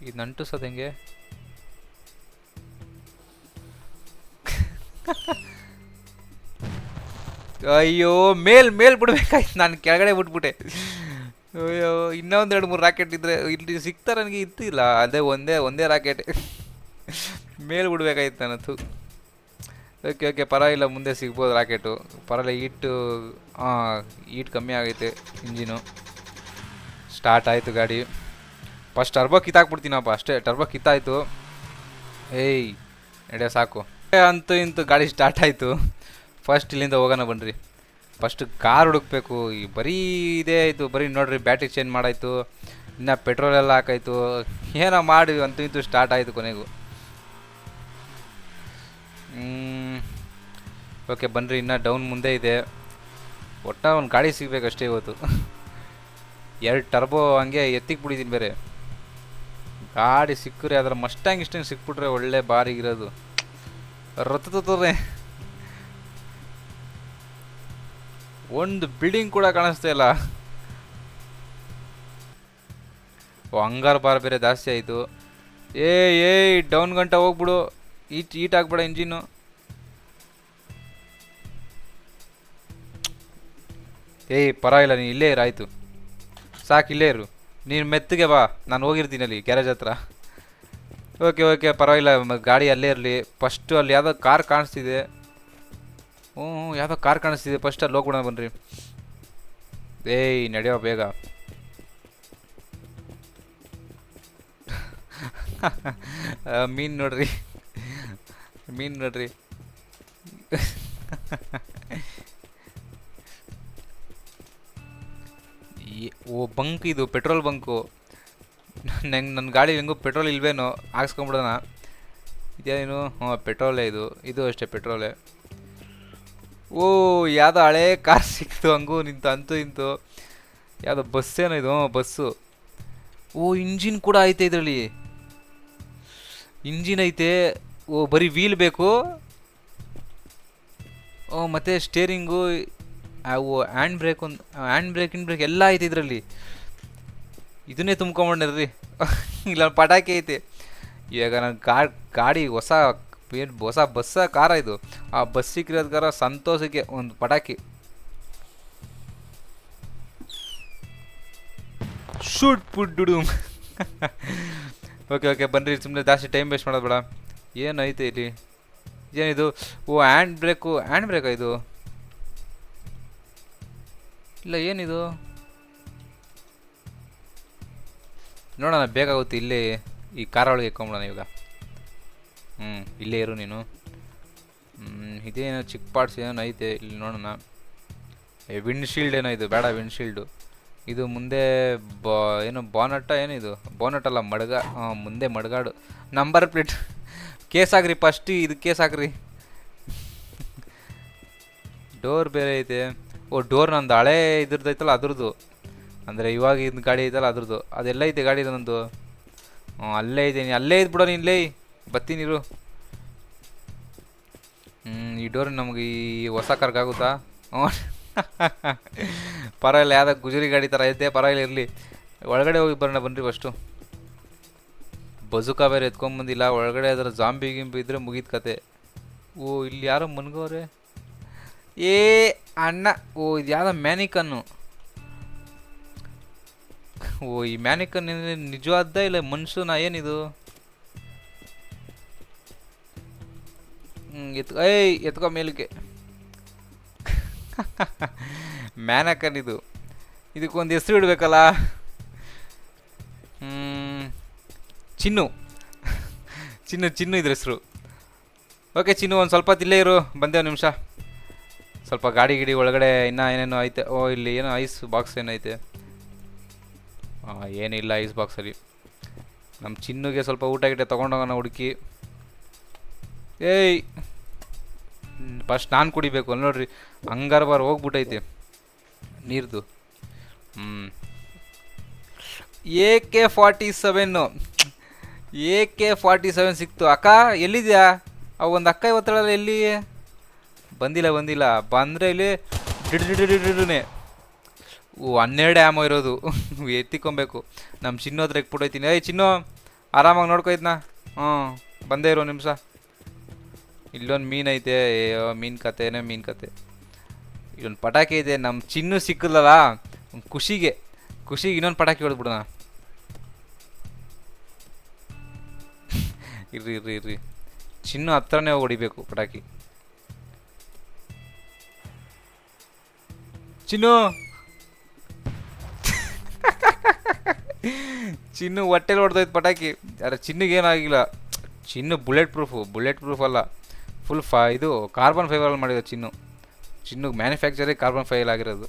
ಇದನ್ನ ಅಂಟಿಸೋದು ಹೆಂಗೆ? ಅಯ್ಯೋ ಮೇಲ್ ಬಿಡ್ಬೇಕಾಯ್ತು, ನಾನು ಕೆಳಗಡೆ ಬಿಟ್ಬಿಟ್ಟೆ. ಅಯ್ಯೋ ಇನ್ನೊಂದು 2-3 ರಾಕೆಟ್ ಇದ್ರೆ ಇಲ್ಲಿ ಸಿಗ್ತಾ ನನಗೆ ಇತ್ತಿಲ್ಲ. ಅದೇ ಒಂದೇ ರಾಕೆಟ್ ಮೇಲ್ ಬಿಡ್ಬೇಕಾಯ್ತು ನನ್ನದು. ಓಕೆ ಪರವಾಗಿಲ್ಲ, ಮುಂದೆ ಸಿಗ್ಬೋದು ರಾಕೆಟು. ಪರವಾಗಿಲ್ಲ. ಹೀಟ್ ಕಮ್ಮಿ ಆಗೈತೆ. ಇಂಜಿನು ಸ್ಟಾರ್ಟ್ ಆಯಿತು ಗಾಡಿ. ಫಸ್ಟ್ ಟರ್ಬೋ ಕಿತ್ತಾಕ್ಬಿಡ್ತೀನಪ್ಪ ಅಷ್ಟೇ. ಟರ್ಬೋ ಕಿತ್ತಾಯಿತು. ನಡೆಯ ಸಾಕು. ಅಂತೂ ಇಂತೂ ಗಾಡಿ ಸ್ಟಾರ್ಟ್ ಆಯಿತು. ಫಸ್ಟ್ ಇಲ್ಲಿಂದ ಹೋಗೋಣ ಬನ್ನಿರಿ. ಫಸ್ಟ್ ಕಾರ್ ಹುಡುಕ್ಬೇಕು. ಈ ಬರೀ ಇದೇ ಆಯಿತು, ಬರೀ ನೋಡ್ರಿ ಬ್ಯಾಟ್ರಿ ಚೇಂಜ್ ಮಾಡಾಯಿತು, ಇನ್ನು ಪೆಟ್ರೋಲ್ ಎಲ್ಲ ಹಾಕಾಯ್ತು, ಏನೋ ಮಾಡಿ ಅಂತೂ ಇಂತೂ ಸ್ಟಾರ್ಟ್ ಆಯಿತು ಕೊನೆಗೂ. ಓಕೆ ಬನ್ನಿರಿ, ಇನ್ನೂ ಡೌನ್ ಮುಂದೆ ಇದೆ. ಒಟ್ಟ ಒಂದು ಗಾಡಿ ಸಿಗಬೇಕಷ್ಟೇ ಇವತ್ತು. 2 ಟರ್ಬೋ ಹಂಗೆ ಎತ್ತಿಗೆ ಬಿಡಿದ್ದೀನಿ ಬೇರೆ. ಗಾಡಿ ಸಿಕ್ಕರೆ ಅದರ ಮಸ್ಟ್ಯಾಂಗ್ ಇಷ್ಟಂಗೆ ಸಿಕ್ಬಿಟ್ರೆ ಒಳ್ಳೆ ಬಾರಿಗಿರೋದು. ರತ್ತತೋರೆ ಒಂದು ಬಿಲ್ಡಿಂಗ್ ಕೂಡ ಕಾಣಿಸ್ತಾ ಇಲ್ಲ. ಓ ಹಂಗಾರ ಬಾರ್ ಬೇರೆ ಜಾಸ್ತಿ ಆಯಿತು. ಏಯ್ ಡೌನ್ ಗಂಟ ಹೋಗ್ಬಿಡು, ಈಟ್ ಆಗ್ಬೇಡ ಇಂಜಿನ್ನು. ಪರವಾಗಿಲ್ಲ, ನೀನು ಇಲ್ಲೇ ಇರು, ಆಯಿತು ಸಾಕು, ಇಲ್ಲೇ ಇರು ನೀನು, ಮೆತ್ತಗೆ ಬಾ, ನಾನು ಹೋಗಿರ್ತೀನಿ ಅಲ್ಲಿ ಗ್ಯಾರೇಜ್ ಹತ್ರ. ಓಕೆ ಪರವಾಗಿಲ್ಲ, ಗಾಡಿ ಅಲ್ಲೇ ಇರಲಿ. ಫಸ್ಟು ಅಲ್ಲಿ ಯಾವುದೋ ಕಾರ್ ಕಾಣಿಸ್ತಿದೆ. ಹ್ಞೂ ಯಾವುದೋ ಕಾರ್ ಕಾಣಿಸ್ತಿದೆ, ಫಸ್ಟ್ ಅಲ್ಲಿ ಹೋಗ್ಬಿಡೋಣ ಬನ್ನಿರಿ. ನಡೆಯೋ ಬೇಗ. ಮೀನು ನೋಡ್ರಿ. ಓ ಬಂಕ್, ಇದು ಪೆಟ್ರೋಲ್ ಬಂಕು. ನನ್ನ ಗಾಡಿ ಹೆಂಗೂ ಪೆಟ್ರೋಲ್ ಇಲ್ವೇನೋ, ಹಾಕ್ಸ್ಕೊಂಬಿಡೋಣ. ಇದೇನು? ಪೆಟ್ರೋಲೇ ಇದು ಅಷ್ಟೇ ಪೆಟ್ರೋಲೇ. ಓ ಯಾವುದೋ ಹಳೇ ಕಾರ್ ಸಿಕ್ತು, ಹಂಗೂ ನಿಂತು ಅಂತೂ ಇಂತು. ಯಾವುದೋ ಬಸ್ಸೇನೋ ಇದು? ಬಸ್ಸು. ಓ ಇಂಜಿನ್ ಕೂಡ ಐತೆ ಇದರಲ್ಲಿ, ಇಂಜಿನ್ ಐತೆ. ಓ ಬರೀ ವೀಲ್ ಬೇಕು. ಓ ಮತ್ತು ಸ್ಟೇರಿಂಗು, ಅವು ಹ್ಯಾಂಡ್ ಬ್ರೇಕ್ ಎಲ್ಲ ಐತೆ ಇದರಲ್ಲಿ. ಇದನ್ನೇ ತುಂಬ್ಕೊಂಬಂಡ್ರಿ. ಇಲ್ಲ ಪಟಾಕಿ ಐತೆ. ಇವಾಗ ನನ್ನ ಗಾಡಿ ಹೊಸ ಬಸ್ಸ ಕಾರ ಇದು. ಆ ಬಸ್ ಸಿಕ್ಕಿರೋದ್ಕಾರ ಸಂತೋಷಕ್ಕೆ ಒಂದು ಪಟಾಕಿ. Shoot food. ಓಕೆ ಬನ್ನಿರಿ, ಸುಮ್ಮನೆ ಜಾಸ್ತಿ ಟೈಮ್ ವೇಸ್ಟ್ ಮಾಡೋದು ಬೇಡ. ಏನೈತೆ ಇಲ್ಲಿ? ಏನಿದು? ಓ ಹ್ಯಾಂಡ್ ಬ್ರೇಕಾ ಇದು? ಇಲ್ಲ ಏನಿದು? ನೋಡೋಣ, ಬೇಕಾಗುತ್ತೆ. ಇಲ್ಲೇ ಈ ಕಾರ ಒಳಗೆ ಇಕ್ಕೊಂಬಿಡೋಣ ಇವಾಗ. ಇಲ್ಲೇ ಇರು ನೀನು. ಇದೇನೋ ಚಿಕ್ಕ ಪಾರ್ಟ್ಸ್ ಏನೋ ಐತೆ ಇಲ್ಲಿ, ನೋಡೋಣ. ವಿಂಡ್ಶೀಲ್ಡ್ ಏನೋ ಇದು, ಬೇಡ ವಿಂಡ್ಶೀಲ್ಡು. ಇದು ಮುಂದೆ ಏನು ಬಾನಟ್ಟ? ಏನಿದು? ಬಾನಟ್ ಅಲ್ಲ, ಮುಂದೆ ಮಡ್ಗಾಡು. ನಂಬರ್ ಪ್ಲೇಟ್ ಕೇಸ್ ಹಾಕ್ರಿ ಫಸ್ಟ್, ಇದು ಕೇಸ್ ಹಾಕ್ರಿ. ಡೋರ್ ಬೇರೆ ಐತೆ. ಓ ಡೋರ್ ನಂದು ಹಳೇ ಇದ್ರದ್ದು ಐತಲ್ಲ ಅದ್ರದ್ದು, ಅಂದರೆ ಇವಾಗ ಇದು ಗಾಡಿ ಐತಲ್ಲ ಅದ್ರದ್ದು. ಅದೆಲ್ಲ ಐತೆ ಗಾಡಿ ನಂದು. ಅಲ್ಲೇ ಇದ್ದೀನಿ, ಅಲ್ಲೇ ಇದ್ಬಿಡೋ ನೀನು. ಬತ್ತೀನಿರು. ಈ ಡೋರ್ ನಮಗೆ ಈ ಹೊಸ ಕಾರ್ಗಾಗುತ್ತಾ? ಪರವಾಗಿಲ್ಲ, ಯಾವುದೋ ಗುಜರಿ ಗಾಡಿ ಥರ ಐತೆ, ಪರವಾಗಿಲ್ಲ ಇರಲಿ. ಒಳಗಡೆ ಹೋಗಿ ಬರೋಣ ಬನ್ನಿರಿ ಫಸ್ಟು. ಬಜುಕ ಬೇರೆ ಎತ್ಕೊಂಬಂದಿಲ್ಲ. ಒಳಗಡೆ ಅದರ ಜಾಂಬಿ ಗಿಂಬಿ ಇದ್ರೆ ಮುಗೀತು ಕತೆ. ಓ ಇಲ್ಲಿ ಯಾರೋ ಮನ್ಗೋರೆ. ಅಣ್ಣ, ಓ ಇದು ಯಾವುದೋ ಮ್ಯಾನಿಕನ್ನು. ಓ ಈ ಮ್ಯಾನಿಕನ್ ನಿಜವಾದ ಇಲ್ಲ ಮನುಷ್ಯನ? ಏನಿದು? ಎತ್ಕೋ ಮೇಲಕ್ಕೆ. ಮ್ಯಾನಕನ್ ಇದು. ಇದಕ್ಕೊಂದು ಹೆಸರು ಇಡಬೇಕಲ್ಲ. ಚಿನ್ನು ಇದ್ರ ಹೆಸರು. ಓಕೆ ಚಿನ್ನು, ಒಂದು ಸ್ವಲ್ಪ ಇಲ್ಲೇ ಇರು, ಬಂದೆ ಒಂದು ನಿಮಿಷ. ಸ್ವಲ್ಪ ಗಾಡಿ ಒಳಗಡೆ ಇನ್ನೂ ಏನೇನೋ ಐತೆ. ಓ ಇಲ್ಲಿ ಏನೋ ಐಸ್ ಬಾಕ್ಸ್ ಏನೈತೆ. ಏನಿಲ್ಲ ಐಸ್ ಬಾಕ್ಸಲ್ಲಿ. ನಮ್ಮ ಚಿನ್ನುಗೆ ಸ್ವಲ್ಪ ಊಟ ಗಿಟ ತೊಗೊಂಡೋಗೋಣ ಹುಡುಕಿ. ಫಸ್ಟ್ ನಾನು ಕುಡಿಬೇಕು ಅಲ್ಲಿ ನೋಡ್ರಿ. ಹಂಗಾರ ಬಾರ್ ಹೋಗ್ಬಿಟ್ಟೈತೆ ನೀರ್ದು. AK-47 ಸಿಕ್ತು. ಅಕ್ಕ ಎಲ್ಲಿದ್ಯಾ? ಒಂದು ಅಕ್ಕ ಇವತ್ತಳಲ್ಲ, ಎಲ್ಲಿ? ಬಂದಿಲ್ಲ. ಬಂದರೆ ಇಲ್ಲಿ ಡಿಡ್ನೇ. ಓ 12 ಆ್ಯಮೋ ಇರೋದು. ಎತ್ತಿಕೊಬೇಕು. ನಮ್ಮ ಚಿನ್ನು ಹತ್ರ ಇಕ್ಬಿಟ್ಟೈತೀನಿ. ಚಿನ್ನು ಆರಾಮಾಗಿ ನೋಡ್ಕೊಯ್ತನಾ? ಬಂದೇ ಇರೋ ನಿಮಿಷ. ಇಲ್ಲೊಂದು ಮೀನು ಐತೆ. ಮೀನು ಕತೆ. ಇಲ್ಲೊಂದು ಪಟಾಕಿ ಐತೆ. ನಮ್ಮ ಚಿನ್ನು ಸಿಕ್ಕದಲ್ಲ, ಖುಷಿಗೆ ಇನ್ನೊಂದು ಪಟಾಕಿ ಹೊಡೆದ್ಬಿಡೋಣ. ಇರ್ರಿ ಚಿನ್ನು ಹತ್ರನೇ ಹೊಡಿಬೇಕು ಪಟಾಕಿ. ಚಿನ್ನು ಹೊಟ್ಟೆಲಿ ಹೊಡೆದೋಯ್ತು ಪಟಾಕಿ. ಅರೆ ಚಿನ್ನಿಗೆ ಏನಾಗಿಲ್ಲ. ಚಿನ್ನು ಬುಲೆಟ್ ಪ್ರೂಫ್ ಅಲ್ಲ, ಫುಲ್ ಇದು ಕಾರ್ಬನ್ ಫೈಬರಲ್ಲಿ ಮಾಡಿರೋ ಚಿನ್ನು ಮ್ಯಾನುಫ್ಯಾಕ್ಚರೇ ಕಾರ್ಬನ್ ಫೈಬರ್ ಆಗಿರೋದು.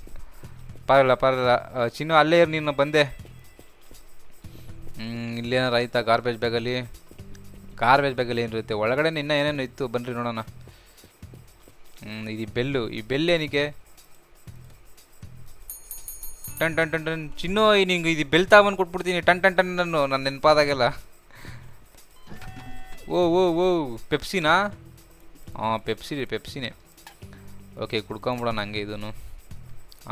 ಪರವಾಗಿಲ್ಲ. ಚಿನ್ನು ಅಲ್ಲೇ ಇರು, ನೀನು ಬಂದೆ. ಇಲ್ಲೇನಾರು ಆಯ್ತಾ? ಗಾರ್ಬೇಜ್ ಬ್ಯಾಗಲ್ಲಿ ಏನಿರುತ್ತೆ ಒಳಗಡೆ? ಇನ್ನೂ ಏನೇನು ಇತ್ತು ಬನ್ನಿರಿ ನೋಡೋಣ. ಇದು ಬೆಲ್ಲು ಏನಕ್ಕೆ? ಟನ್ ಚಿನ್ನು, ನಿಂಗೆ ಇದು ಬೆಲ್ ತಗೊಂಡು ಕೊಟ್ಬಿಡ್ತೀನಿ. ಟನ್ ನನ್ನ ನೆನಪಾದಾಗೆಲ್ಲ. ಓ ಓ ಓ ಪೆಪ್ಸಿನಾ? ಹಾಂ ಪೆಪ್ಸಿನೇ. ಓಕೆ ಕುಡ್ಕೊಂಬಿಡೋಣ ಹಂಗೆ ಇದನ್ನು.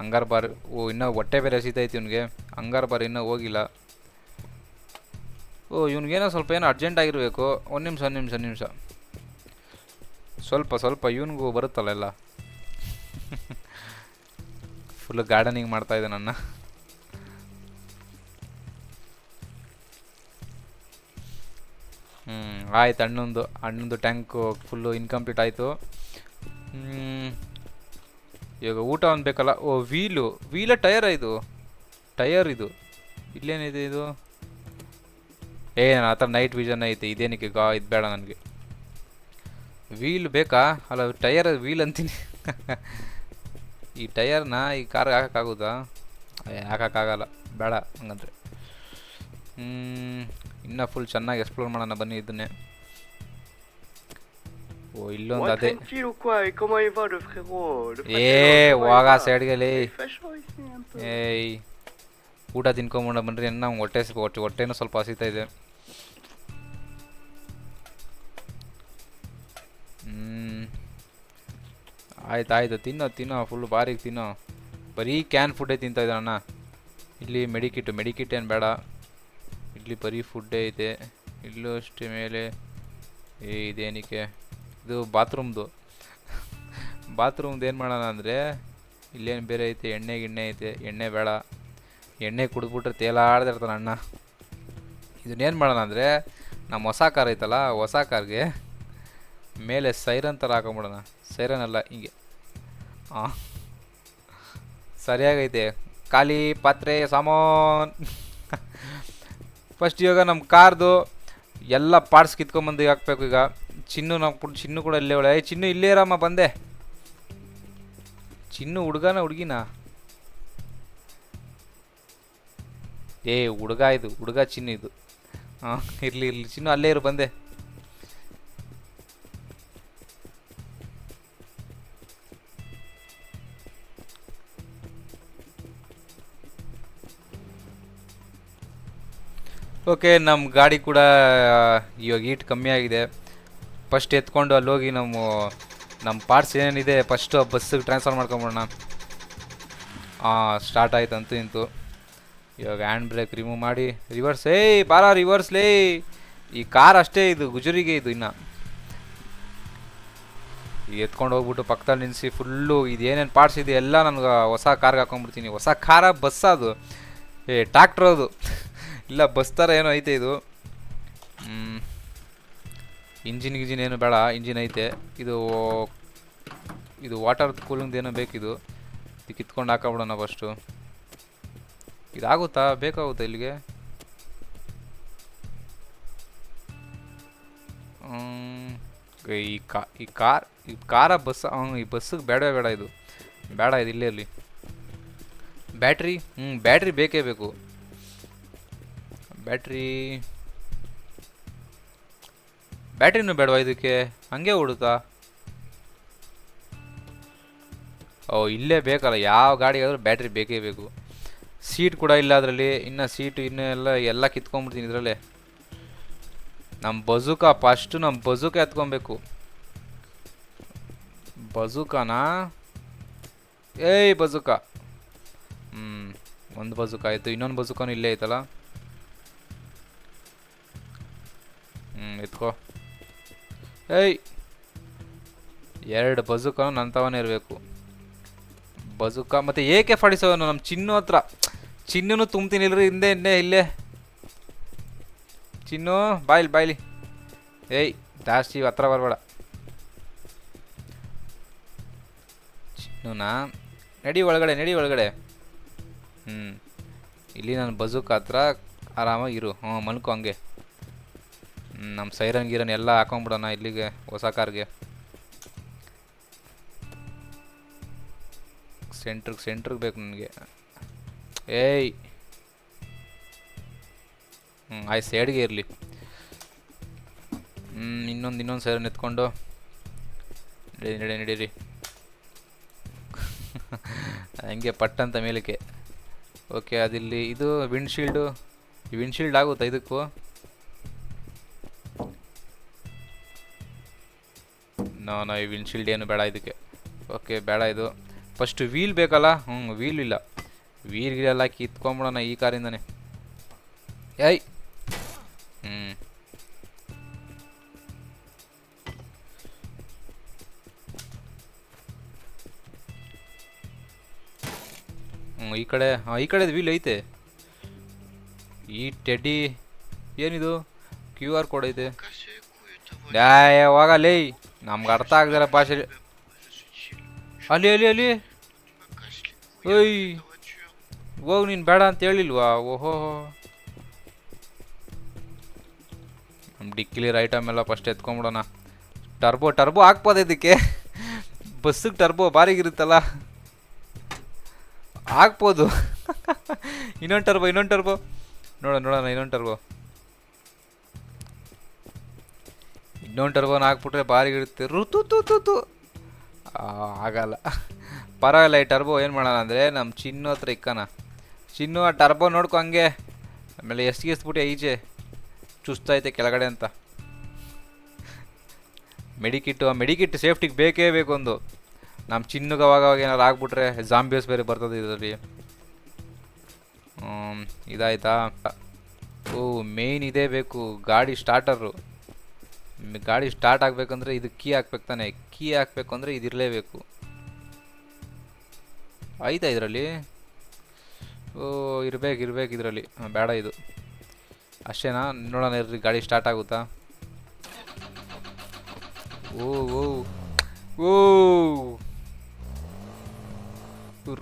ಅಂಗಾರ ಬಾರ್. ಓ ಇನ್ನೂ ಹೊಟ್ಟೆ ಬೇರೆ ಹಸಿತೈತಿ ಇವನಿಗೆ. ಅಂಗಾರ ಬಾರ್ ಇನ್ನೂ ಹೋಗಿಲ್ಲ. ಓ ಇವನಿಗೇನೋ ಸ್ವಲ್ಪ ಏನೋ ಅರ್ಜೆಂಟ್ ಆಗಿರಬೇಕು. ಒಂದು ನಿಮಿಷ ಸ್ವಲ್ಪ ಇವನಿಗೂ ಬರುತ್ತಲ್ಲ ಎಲ್ಲ. ಫುಲ್ ಗಾರ್ಡನಿಂಗ್ ಮಾಡ್ತಾಯಿದ್ದೆ ನನ್ನ. ಆಯ್ತು. ಹಣ್ಣೊಂದು ಟ್ಯಾಂಕು ಫುಲ್ಲು ಇನ್ಕಂಪ್ಲೀಟ್ ಆಯಿತು. ಇವಾಗ ಊಟ ಒಂದು ಬೇಕಲ್ಲ. ಓ ವೀಲ ಟಯರ್ ಇದು ಇಲ್ಲೇನಿದೆ ಇದು? ನನ್ನ ಹತ್ರ ನೈಟ್ ವಿಷನ್ ಐತೆ. ಇದೇನಕ್ಕೆ ಇದು ಬೇಡ ನನಗೆ. ವೀಲ್ ಬೇಕಾ? ಅಲ್ಲ ಟಯರ್ ವೀಲ್ ಅಂತೀನಿ. ಈ ಟಯರ್ನ ಈ ಕಾರ್ಗೆ ಹಾಕೋಕ್ಕಾಗೋದಾ? ಹಾಕೋಕ್ಕಾಗಲ್ಲ, ಬೇಡ ಹಂಗಂದ್ರೆ. ಇನ್ನೂ ಫುಲ್ ಚೆನ್ನಾಗಿ ಎಕ್ಸ್ಪ್ಲೋರ್ ಮಾಡೋಣ ಬನ್ನಿ ಇದನ್ನೇ. ಓ ಇಲ್ಲೊಂದು ಅದೇ. ಹೋಗ ಸೈಡ್ಗೆ. ಏಯ್ ಊಟ ತಿನ್ಕೊಂಬೋಣ ಬನ್ರಿ. ನಮ್ಗೆ ಹೊಟ್ಟೆನೂ ಸ್ವಲ್ಪ ಹಸಿತಾ ಇದೆ. ಆಯ್ತು ತಿನ್ನೋ ಫುಲ್ ಬಾರಿಗೆ ತಿನ್ನೋ. ಬರೀ ಕ್ಯಾನ್ ಫುಡ್ಡೇ ತಿಂತಾ ಇದ್ದ ಅಣ್ಣ. ಇಲ್ಲಿ ಮೆಡಿಕಿಟ್ ಏನು ಬೇಡ. ಇಲ್ಲಿ ಬರೀ ಫುಡ್ಡೇ ಐತೆ. ಇಲ್ಲೂ ಅಷ್ಟೇ ಮೇಲೆ. ಇದೇನಕ್ಕೆ ಇದು ಬಾತ್ರೂಮ್ದು ಏನು ಮಾಡೋಣ ಅಂದರೆ, ಇಲ್ಲೇನು ಬೇರೆ ಐತೆ? ಎಣ್ಣೆ ಐತೆ. ಎಣ್ಣೆ ಬೇಡ. ಎಣ್ಣೆ ಕುಡಿದ್ಬಿಟ್ರೆ ತೇಲಾಡ್ದಿರ್ತಾನೆ ಅಣ್ಣ. ಇದನ್ನೇನು ಮಾಡೋಣ ಅಂದರೆ, ನಮ್ಮ ಹೊಸ ಕಾರ್ ಐತಲ್ಲ, ಹೊಸ ಕಾರ್ಗೆ ಮೇಲೆ ಸೈರನ್ ಥರ ಹಾಕೊಂಬಿಡೋಣ. ಸೈರನ್ ಅಲ್ಲ, ಹಿಂಗೆ. ಹಾಂ ಸರಿಯಾಗೈತೆ. ಖಾಲಿ ಪಾತ್ರೆ ಸಾಮಾನು. ಫಸ್ಟ್ ಇವಾಗ ನಮ್ಮ ಕಾರ್ದು ಎಲ್ಲ ಪಾರ್ಟ್ಸ್ ಕಿತ್ಕೊಂಬಂದು ಹಾಕ್ಬೇಕು. ಈಗ ಚಿನ್ನು ಕೂಡ ಇಲ್ಲೇ ಒಳ್ಳೆ. ಚಿನ್ನು ಇಲ್ಲೇ ಇರಮ್ಮ, ಬಂದೆ. ಚಿನ್ನು ಹುಡುಗಿನ? ಹುಡುಗ ಚಿನ್ನು ಇದು. ಹಾಂ ಇರಲಿ ಚಿನ್ನು ಅಲ್ಲೇ ಇರು, ಬಂದೆ. ಓಕೆ ನಮ್ಮ ಗಾಡಿ ಕೂಡ ಇವಾಗ ಹೀಟ್ ಕಮ್ಮಿ ಆಗಿದೆ. ಫಸ್ಟ್ ಎತ್ಕೊಂಡು ಅಲ್ಲಿ ಹೋಗಿ ನಮ್ಮ ಪಾರ್ಟ್ಸ್ ಏನೇನಿದೆ ಫಸ್ಟು ಬಸ್ಸಿಗೆ ಟ್ರಾನ್ಸ್ಫರ್ ಮಾಡ್ಕೊಂಬಿಡೋಣ. ಸ್ಟಾರ್ಟ್ ಆಯ್ತು ಅಂತೂ ಇಂತು. ಇವಾಗ ಹ್ಯಾಂಡ್ ಬ್ರೇಕ್ ರಿಮೂವ್ ಮಾಡಿ ರಿವರ್ಸ್. ಬಾರ ರಿವರ್ಸ್ಲೇ. ಈ ಕಾರ್ ಅಷ್ಟೇ ಇದು ಗುಜರಿಗೆ. ಇದು ಇನ್ನು ಎತ್ಕೊಂಡು ಹೋಗ್ಬಿಟ್ಟು ಪಕ್ಕದಲ್ಲಿ ನಿಲ್ಲಿಸಿ ಫುಲ್ಲು ಇದೇನೇನು ಪಾರ್ಟ್ಸ್ ಇದೆ ಎಲ್ಲ ನನಗೆ ಹೊಸ ಕಾರ್ಗೆ ಹಾಕೊಂಡ್ಬಿಡ್ತೀನಿ. ಹೊಸ ಕಾರ ಬಸ್ ಅದು? ಟ್ಯಾಕ್ಟ್ರ್ ಅದು. ಇಲ್ಲ ಬಸ್ ಥರ ಏನೋ ಐತೆ ಇದು. ಇಂಜಿನ್ ಏನು ಬೇಡ. ಇಂಜಿನ್ ಐತೆ. ಇದು ವಾಟರ್ ಕೂಲಿಂಗ್ದು ಏನೋ ಬೇಕಿದು. ಇದು ಕಿತ್ಕೊಂಡು ಹಾಕೊಂಬಿಡೋಣ ಫಸ್ಟು. ಇದಾಗುತ್ತಾ? ಬೇಕಾಗುತ್ತಾ ಇಲ್ಲಿಗೆ? ಈ ಕಾರ ಬಸ್. ಈ ಬಸ್ಸಿಗೆ ಬೇಡ ಇದು. ಬೇಡ ಇದು ಇಲ್ಲೇ ಇರಲಿ. ಬ್ಯಾಟ್ರಿ ಬ್ಯಾಟ್ರಿ ಬೇಕೇ ಬೇಕು. ಬ್ಯಾಟ್ರಿನೂ ಬೇಡವಾ ಇದಕ್ಕೆ? ಹಂಗೆ ಓಡುತ್ತಾ? ಇಲ್ಲೇ ಬೇಕಲ್ಲ, ಯಾವ ಗಾಡಿಗಾದ್ರೂ ಬ್ಯಾಟ್ರಿ ಬೇಕೇ ಬೇಕು. ಸೀಟ್ ಕೂಡ ಇಲ್ಲ ಅದರಲ್ಲಿ. ಇನ್ನು ಸೀಟು ಎಲ್ಲ ಕಿತ್ಕೊಂಡ್ಬಿಡ್ತೀನಿ ಇದರಲ್ಲೇ. ನಮ್ಮ ಬಜೂಕ ಎತ್ಕೊಬೇಕು. ಬಜೂಕನಾ? ಬಜೂಕ. ಒಂದು ಬಜೂಕ ಆಯಿತು. ಇನ್ನೊಂದು ಬಜೂಕನೂ ಇಲ್ಲೇ ಐತಲ್ಲ. ಎತ್ಕೋ. ಎರಡು ಬಜೂಕನು ನಂತವನೇ ಇರಬೇಕು. ಬಜೂಕ ಮತ್ತು AK-47 ನಮ್ಮ ಚಿನ್ನು ಹತ್ರ. ಚಿನ್ನೂ ತುಂಬ್ತೀನಿ ಇಲ್ರಿ ಹಿಂದೆ ಇಲ್ಲೇ. ಚಿನ್ನು ಬಾಯ್ಲಿ. ಜಾಸ್ತಿ ಹತ್ರ ಬರಬೇಡ. ಚಿನ್ನುನಾ? ನಡಿ ಒಳಗಡೆ. ಇಲ್ಲಿ ನಾನು ಬಜೂಕ ಹತ್ರ ಆರಾಮಾಗಿ ಇರು. ಮಲ್ಕೊ ಹಂಗೆ. ನಮ್ಮ ಸೈರನ್ ಎಲ್ಲ ಹಾಕೊಂಡ್ಬಿಡೋಣ ಇಲ್ಲಿಗೆ, ಹೊಸ ಕಾರ್ಗೆ. ಸೆಂಟ್ರಿಗೆ ಬೇಕು ನನಗೆ. ಆಯ್ತು ಸೈಡ್ಗೆ ಇರಲಿ. ಇನ್ನೊಂದು ಸೈರನ್ ಎತ್ಕೊಂಡು ನಡೀರಿ. ಹಂಗೆ ಪಟ್ಟಂತ ಮೇಲಕ್ಕೆ. ಓಕೆ ಅದಿಲ್ಲಿ. ಇದು ವಿಂಡ್ಶೀಲ್ಡ್ ಆಗುತ್ತಾ ಇದಕ್ಕೂ? ನೋ ಈ ವಿಂಡ್ಶೀಲ್ಡ್ ಏನು ಬೇಡ ಇದಕ್ಕೆ. ಓಕೆ ಬೇಡ ಇದು. ಫಸ್ಟ್ ವೀಲ್ ಬೇಕಲ್ಲ. ವೀಲ್ ಇಲ್ಲ. ವೀಲ್ಗಿರೆಲ್ಲ ಕಿತ್ಕೊಂಬಿಡೋಣ ಈ ಕಾರಿಂದನೇ. ಏಯ್ ಈ ಕಡೆ ಈ ಕಡೆ ವೀಲ್ ಐತೆ. ಈ ಟೆಡ್ಡಿ ಏನಿದು QR ಕೋಡ್ ಐತೆ. ಹೋಗಲೇ, ನಮ್ಗೆ ಅರ್ಥ ಆಗ್ದಾರ ಭಾಷೆ. ಅಲ್ಲಿ ಅಲ್ಲಿ ಅಲ್ಲಿ ಓಯ್ ಹೋಗಿ, ನೀನು ಬೇಡ ಅಂತ ಹೇಳಿಲ್ವಾ? ಓಹೋ, ನಮ್ಮ ಡಿಕ್ಕಿಲಿರೋ ಐಟಮ್ ಎಲ್ಲ ಫಸ್ಟ್ ಎತ್ಕೊಂಬಿಡೋಣ. ಟರ್ಬೋ ಹಾಕ್ಬೋದು ಇದಕ್ಕೆ. ಬಸ್ಸಿಗೆ ಟರ್ಬೋ ಬಾರಿಗಿರುತ್ತಲ್ಲ, ಹಾಕ್ಬೋದು. ಇನ್ನೊಂದು ಟರ್ಬೋ ನೋಡೋಣ. ಇನ್ನೊಂದು ಟರ್ಬೋನ ಹಾಕ್ಬಿಟ್ರೆ ಬಾರಿಗಿರುತ್ತೆ. ಋತು ಆಗಲ್ಲ. ಪರವಾಗಿಲ್ಲ. ಈ ಟರ್ಬೋ ಏನು ಮಾಡೋಣ ಅಂದರೆ ನಮ್ಮ ಚಿನ್ನು ಹತ್ರ ಇಕ್ಕನ. ಚಿನ್ನು ಆ ಟರ್ಬೋ ನೋಡ್ಕೊ ಹಂಗೆ. ಆಮೇಲೆ ಎಸ್ಬಿಟ್ಟು ಈಚೆ ಚುಸ್ತೈತೆ ಕೆಳಗಡೆ ಅಂತ. ಮೆಡಿಕಿಟ್ ಸೇಫ್ಟಿಗೆ ಬೇಕೇ ಬೇಕು ಒಂದು. ನಮ್ಮ ಚಿನ್ನುಗೆ ಅವಾಗ ಏನಾರು ಆಗ್ಬಿಟ್ರೆ ಜಾಂಬಿಯಸ್ ಬೇರೆ ಬರ್ತದೆ ಇದರಲ್ಲಿ. ಇದಾಯ್ತಾ? ಮೇಯ್ನ್ ಇದೇ ಬೇಕು, ಗಾಡಿ ಸ್ಟಾರ್ಟರು. ಗಾಡಿ ಸ್ಟಾರ್ಟ್ ಆಗಬೇಕಂದ್ರೆ ಇದು ಕೀ ಹಾಕ್ಬೇಕು ತಾನೆ. ಕೀ ಹಾಕ್ಬೇಕು ಅಂದರೆ ಇದಿರಲೇಬೇಕು. ಆಯ್ತಾ ಇದರಲ್ಲಿ? ಇರ್ಬೇಕು ಇದರಲ್ಲಿ. ಬೇಡ ಇದು ಅಷ್ಟೇನಾ? ನೋಡೋಣ ಇರ್ರಿ, ಗಾಡಿ ಸ್ಟಾರ್ಟ್ ಆಗುತ್ತಾ? ಓ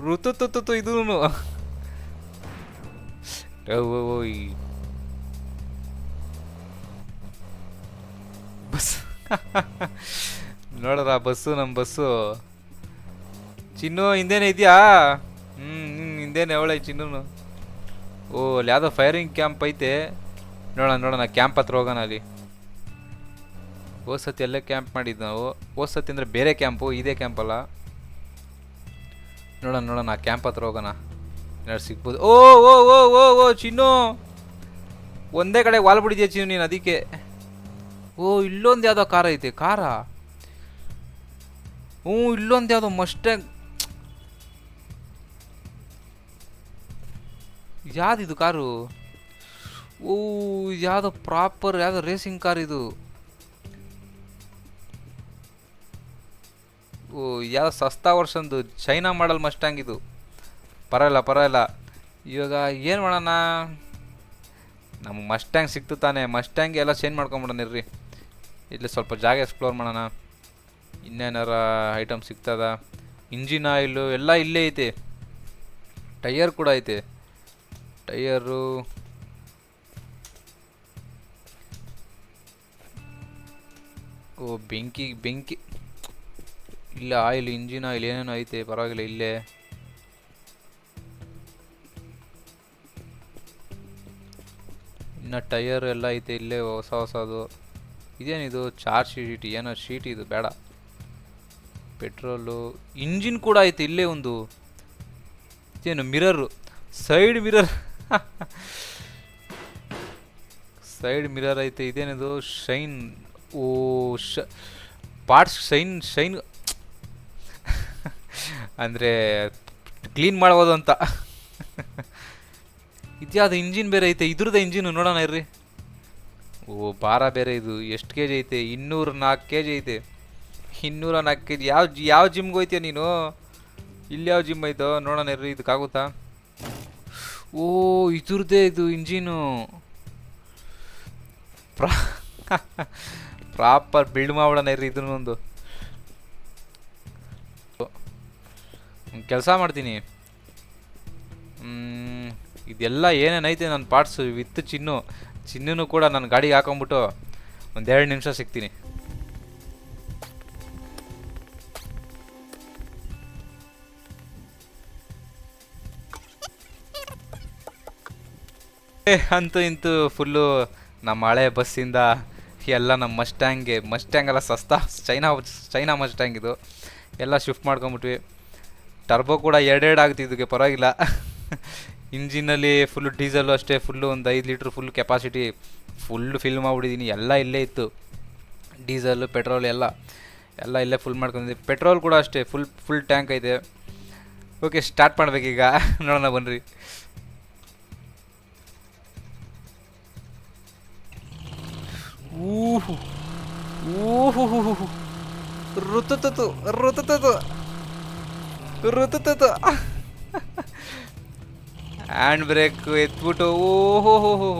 ಋತು ಇದೂ ಬಸ್. ನೋಡ್ರ ಬಸ್ಸು, ನಮ್ಮ ಬಸ್ಸು. ಚಿನ್ನು ಹಿಂದೇನೆ ಇದೆಯಾ? ಹಿಂದೇನೆ ಅವಳೆ ಚಿನ್ನು. ಅಲ್ಲಿ ಯಾವುದೋ ಫೈರಿಂಗ್ ಕ್ಯಾಂಪ್ ಐತೆ. ನೋಡೋಣ ಕ್ಯಾಂಪ್ ಹತ್ರ ಹೋಗೋಣ. ಅಲ್ಲಿ ಸತಿ ಎಲ್ಲೇ ಕ್ಯಾಂಪ್ ಮಾಡಿದ್ದು ನಾವು. ಸತಿ ಅಂದರೆ ಬೇರೆ ಕ್ಯಾಂಪು, ಇದೇ ಕ್ಯಾಂಪಲ್ಲ. ನೋಡೋಣ ಕ್ಯಾಂಪ್ ಹತ್ರ ಹೋಗೋಣ, ಏನಾದ್ರು ಸಿಗ್ಬೋದು. ಓ ಚಿನ್ನು, ಒಂದೇ ಕಡೆ ವಾಲ್ ಬಿಡಿದ್ಯಾ ಚಿನ್ನು ನೀನು, ಅದಕ್ಕೆ. ಇಲ್ಲೊಂದು ಯಾವುದೋ ಕಾರ್ ಐತೆ. ಕಾರಾ? ಇಲ್ಲೊಂದು ಯಾವುದೋ ಮಸ್ಟ್ಯಾಂಗ್. ಯಾವ್ದಿದು ಕಾರು? ಯಾವುದೋ ಪ್ರಾಪರ್ ಯಾವುದೋ ರೇಸಿಂಗ್ ಕಾರ್ ಇದು. ಯಾವುದೋ ಸಸ್ತಾ ವರ್ಷಂದು ಚೈನಾ ಮಾಡಲ್ ಮಸ್ಟ್ಯಾಂಗ್ ಇದು. ಪರವಾಗಿಲ್ಲ. ಇವಾಗ ಏನು ಮಾಡೋಣ? ನಮ್ಗೆ ಮಸ್ಟ್ಯಾಂಗ್ ಸಿಕ್ತು ತಾನೆ. ಮಸ್ಟ್ಯಾಂಗ್ ಎಲ್ಲ ಚೇಂಜ್ ಮಾಡ್ಕೊಂಬಿಡೋಣ ಇರ್ರಿ. ಇಲ್ಲಿ ಸ್ವಲ್ಪ ಜಾಗ ಎಕ್ಸ್ಪ್ಲೋರ್ ಮಾಡೋಣ. ಇನ್ನೇನಾರ ಐಟಮ್ ಸಿಗ್ತದ? ಇಂಜಿನ್ ಆಯಿಲು ಎಲ್ಲ ಇಲ್ಲೇ ಐತೆ. ಟೈಯರ್ ಕೂಡ ಐತೆ. ಟೈಯರು ಬೆಂಕಿ ಇಲ್ಲ. ಆಯಿಲ್, ಇಂಜಿನ್ ಆಯಿಲ್ ಏನೇನೋ ಐತೆ. ಪರವಾಗಿಲ್ಲ. ಇಲ್ಲೇ ಇನ್ನು ಟೈಯರ್ ಎಲ್ಲ ಐತೆ ಇಲ್ಲೇ ಹೊಸದು. ಇದೇನಿದು? Charge sheet. ಏನೋ ಶೀಟ್ ಇದು, ಬೇಡ. ಪೆಟ್ರೋಲು, ಇಂಜಿನ್ ಕೂಡ ಐತೆ ಇಲ್ಲೇ ಒಂದು. ಇದೇನು? Mirror, side mirror. Side mirror ಐತೆ. ಇದೇನಿದು? ಶೈನ್. ಪಾರ್ಟ್ಸ್ ಶೈನ್ ಅಂದರೆ ಕ್ಲೀನ್ ಮಾಡ್ಬೋದು ಅಂತ. ಇದ್ಯಾವುದು? ಇಂಜಿನ್ ಬೇರೆ ಐತೆ. ಇದ್ರದ್ದು ಇಂಜಿನು ನೋಡೋಣ ಇರ್ರಿ. ಭಾರ ಬೇರೆ ಇದು. ಎಷ್ಟು ಕೆಜಿ ಐತೆ? 204 kg ಐತೆ. 204 kg. ಯಾವ ಜಿಮ್ಗೆ ಹೋಯ್ತೀಯ ನೀನು? ಇಲ್ಲಿ ಯಾವ ಜಿಮ್ ಐತೋ ನೋಡೋಣ ಇರ್ರಿ. ಇದಕ್ಕಾಗುತ್ತಾ? ಇದ್ರದ್ದೇ ಇದು ಇಂಜಿನು. ಪ್ರಾಪರ್ ಬಿಲ್ಡ್ ಮಾಡ್ಬಿಡೋಣ ಇರ್ರಿ. ಇದನ್ನೊಂದು ಕೆಲಸ ಮಾಡ್ತೀನಿ. ಇದೆಲ್ಲ ಏನೇನೈತೆ ನನ್ನ ಪಾರ್ಟ್ಸು ವಿತ್ ಚಿನ್ನೂ ಕೂಡ ನನ್ನ ಗಾಡಿಗೆ ಹಾಕೊಂಬಿಟ್ಟು 1-2 ನಿಮಿಷ ಸಿಗ್ತೀನಿ. ಅಂತೂ ಇಂತೂ ಫುಲ್ಲು ನಮ್ಮ ಹಳೆ ಬಸ್ಸಿಂದ ಎಲ್ಲ ನಮ್ಮ ಮಸ್ಟ್ಯಾಂಗ್ ಎಲ್ಲ ಸಸ್ತಾ ಚೈನಾ ಮಸ್ಟ್ಯಾಂಗ್ ಇದು ಎಲ್ಲ ಶಿಫ್ಟ್ ಮಾಡ್ಕೊಂಬಿಟ್ವಿ. ಟರ್ಬೋ ಕೂಡ 2 ಆಗ್ತಿದ್ದಕ್ಕೆ ಪರವಾಗಿಲ್ಲ. ಇಂಜಿನಲ್ಲಿ ಫುಲ್ಲು ಡೀಸೆಲ್ಲು ಅಷ್ಟೇ. ಫುಲ್ಲು ಒಂದು 5 litre full capacity full fill ಮಾಡಿಬಿಟ್ಟಿದ್ದೀನಿ. ಎಲ್ಲ ಇಲ್ಲೇ ಇತ್ತು. ಡೀಸೆಲ್ಲು, ಪೆಟ್ರೋಲ್ ಎಲ್ಲ ಎಲ್ಲ ಇಲ್ಲೇ ಫುಲ್ ಮಾಡ್ಕೊಂಡಿದ್ವಿ. ಪೆಟ್ರೋಲ್ ಕೂಡ ಅಷ್ಟೇ ಫುಲ್ ಟ್ಯಾಂಕ್ ಐತೆ. ಓಕೆ, ಸ್ಟಾರ್ಟ್ ಮಾಡ್ಬೇಕೀಗ. ನೋಡೋಣ ಬನ್ನಿರಿ. ಊಹು ಊಹು ಋತುತತು ಋತುತತು ಋತುತತು. ಹ್ಯಾಂಡ್ ಬ್ರೇಕ್ ಎತ್ಬಿಟ್ಟು ಓಹೋ ಹೋ.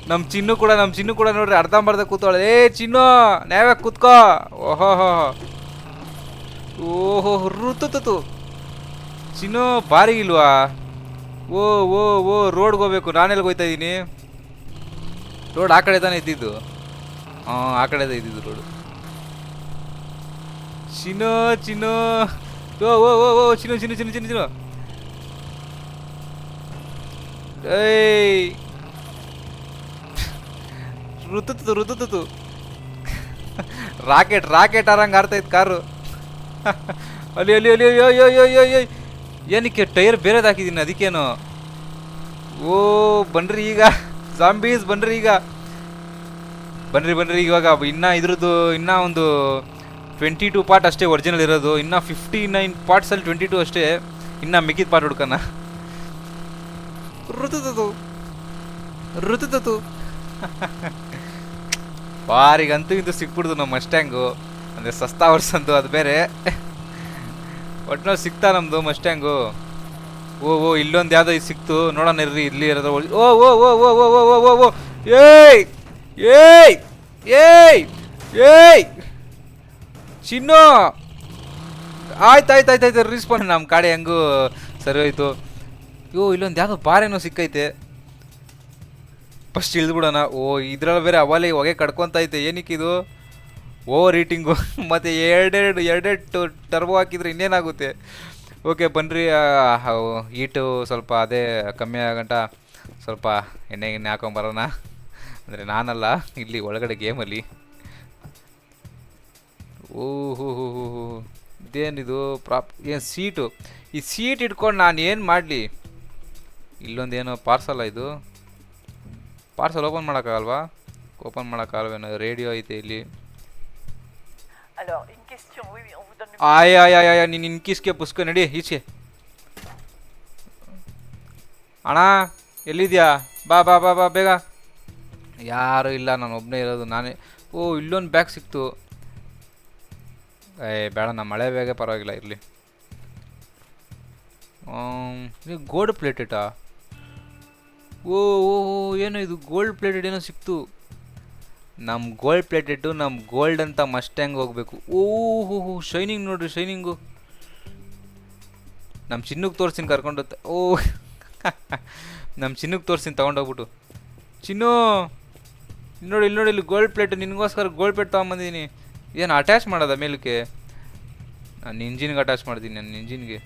ನಮ್ಮ ಚಿನ್ನು ಕೂಡ ನೋಡ್ರಿ ಅರ್ಧಂಬರ್ಧ ಕೂತವಳೆ. ಚಿನ್ನು ನಾವೇ ಕೂತ್ಕೋ. ಓಹೋ ಓಹೋ ಋತುತತು. ಚಿನ್ನು ಬಾರಿ ಇಲ್ವಾ? ಓ ಓ ಓ ರೋಡ್ಗೆ ಹೋಗ್ಬೇಕು. ನಾನೆಲ್ಲಿ ಹೋಗ್ತಾ ಇದ್ದೀನಿ? ರೋಡ್ ಆ ಕಡೆ ತಾನೇ ಇದ್ದಿದ್ದು. ಹಾಂ, ಆ ಕಡೆ ಇದ್ದಿದ್ದು ರೋಡು. ಚಿನ್ನು ಓ ಓ ಓ ಓ ಚಿನ್ನು ಏಯ್ ಋತುತು ರಾಕೆಟ್ ಆರಂಗೆ ಆರ್ತಾ ಇತ್ತು ಕಾರು. ಅಲ್ಲಿ ಅಯ್ಯೋ ಏನಕ್ಕೆ ಟೈರ್ ಬೇರೆದು ಹಾಕಿದ್ದೀನಿ ಅದಕ್ಕೇನು. ಓ ಬನ್ರಿ ಈಗ ಜಾಂಬೀಸ್, ಬನ್ರಿ ಈಗ ಬನ್ರಿ ಇವಾಗ. ಇನ್ನೂ ಒಂದು 22 ಪಾರ್ಟ್ ಅಷ್ಟೇ ಒರಿಜಿನಲ್ ಇರೋದು. ಇನ್ನು 59 ಪಾರ್ಟ್ಸಲ್ಲಿ 22 ಅಷ್ಟೇ. ಇನ್ನು ಮಿಕ್ಕಿದ ಪಾರ್ಟ್ ಹುಡ್ಕನ. ಋತುತತು ಬಾರಿಗಂತೂ ಇಂತೂ ಸಿಕ್ಬಿಡ್ದು ನಮ್ಮ ಮಸ್ಟ್ಯಾಂಗು. ಅಂದರೆ ಸಸ್ತಾ ವರ್ಷಂದು ಅದು ಬೇರೆ. ಒಟ್ಟಿನಲ್ಲಿ ಸಿಕ್ತಾ ನಮ್ಮದು ಮಸ್ಟ್ಯಾಂಗು. ಓ ಇಲ್ಲೊಂದು ಯಾವುದೋ ಇದು ಸಿಕ್ತು. ನೋಡೋಣ ಇರ್ರಿ, ಇಲ್ಲಿ ಇರೋದು. ಓ ಓ ಓ ಓ ಓ ಓ ಓ ಓ ಏಯ್ ಏಯ್ ಏಯ್ ಏಯ್ ಚಿನ್ನು ಆಯ್ತು ರಿಸ್ಪಾಂಡ್. ನಮ್ಮ ಕಾಡೆ ಹೆಂಗೂ ಸರಿ ಹೋಯ್ತು. ಇಲ್ಲೊಂದು ಯಾವುದೋ ಬಾರೇನೋ ಸಿಕ್ಕೈತೆ. ಫಸ್ಟ್ ಇಳಿದ್ಬಿಡೋಣ. ಓ ಇದ್ರಲ್ಲಿ ಬೇರೆ ಅವಲೇ ಹೊಗೆ ಕಡ್ಕೊತೈತೆ. ಏನಕ್ಕಿದು? Over heating. ಮತ್ತು ಎರಡೆರಡು ಟರ್ಬೋ ಹಾಕಿದ್ರೆ ಇನ್ನೇನಾಗುತ್ತೆ? ಓಕೆ ಬನ್ನಿರಿ. ಹೀಟು ಸ್ವಲ್ಪ ಅದೇ ಕಮ್ಮಿ ಆಗಂಟ ಸ್ವಲ್ಪ ಎಣ್ಣೆ ಹಾಕೊಂಬರೋಣ. ಅಂದರೆ ನಾನಲ್ಲ, ಇಲ್ಲಿ ಒಳಗಡೆ ಗೇಮಲ್ಲಿ. ಓಹೋ ಇದೇನಿದು ಏನು ಸೀಟು? ಈ ಸೀಟ್ ಇಟ್ಕೊಂಡು ನಾನು ಏನು ಮಾಡಲಿ? ಇಲ್ಲೊಂದೇನೋ ಪಾರ್ಸಲ್ಲ. ಇದು ಪಾರ್ಸಲ್ ಓಪನ್ ಮಾಡೋಕ್ಕಾಗಲ್ವಾ? ಓಪನ್ ಮಾಡೋಕ್ಕಾಗಲ್ವೇನೋ. ರೇಡಿಯೋ ಐತೆ ಇಲ್ಲಿ. ಆಯ ನೀನು ಇನ್ಕಿಸ್ಗೆ ಪುಸ್ಕ ನಡಿ ಈಚೆ. ಅಣ್ಣ ಎಲ್ಲಿದ್ಯಾ? ಬಾ ಬಾ ಬಾ ಬಾ ಬೇಗ. ಯಾರು ಇಲ್ಲ, ನಾನು ಒಬ್ಬನೇ ಇರೋದು. ನಾನೇ. ಓ ಇಲ್ಲೊಂದು ಬ್ಯಾಗ್ ಸಿಕ್ತು. ಬೇಡ, ನಮ್ಮ ಮಳೆ ಬೇಗ ಪರವಾಗಿಲ್ಲ ಇರಲಿ. ಗೋಲ್ಡ್ ಪ್ಲೇಟೆಟಾ? ಓ ಓ ಏನೋ ಇದು ಗೋಲ್ಡ್ ಪ್ಲೇಟೆಡ್ ಏನೋ ಸಿಕ್ತು. ನಮ್ಮ ಗೋಲ್ಡ್ ಪ್ಲೇಟೆಡ್ಡು ನಮ್ಮ ಗೋಲ್ಡ್ ಅಂತ ಮಸ್ಟ್ಯಾಂಗ್ ಹೋಗ್ಬೇಕು. ಓಹೋ ಶೈನಿಂಗ್ ನೋಡ್ರಿ, ಶೈನಿಂಗು. ನಮ್ಮ ಚಿನ್ನಕ್ಕೆ ತೋರಿಸ್ತೀನಿ ಕರ್ಕೊಂಡು. ಓ ನಮ್ಮ ಚಿನ್ನಕ್ಕೆ ತೋರಿಸ್ತೀನಿ ತೊಗೊಂಡೋಗ್ಬಿಟ್ಟು. ಚಿನ್ನು ಇಲ್ಲಿ ಇಲ್ಲಿ ಗೋಲ್ಡ್ ಪ್ಲೇಟು. ನಿನಗೋಸ್ಕರ ಗೋಲ್ಡ್ ಪ್ಲೇಟ್ ತೊಗೊಂಬಂದಿದ್ದೀನಿ. ಏನು ಅಟ್ಯಾಚ್ ಮಾಡೋದ ಮೇಲಕ್ಕೆ? ನಾನು ಇಂಜಿನ್ಗೆ ಅಟ್ಯಾಚ್ ಮಾಡ್ತೀನಿ. ನನ್ನ ಇಂಜಿನ್ಗೆ.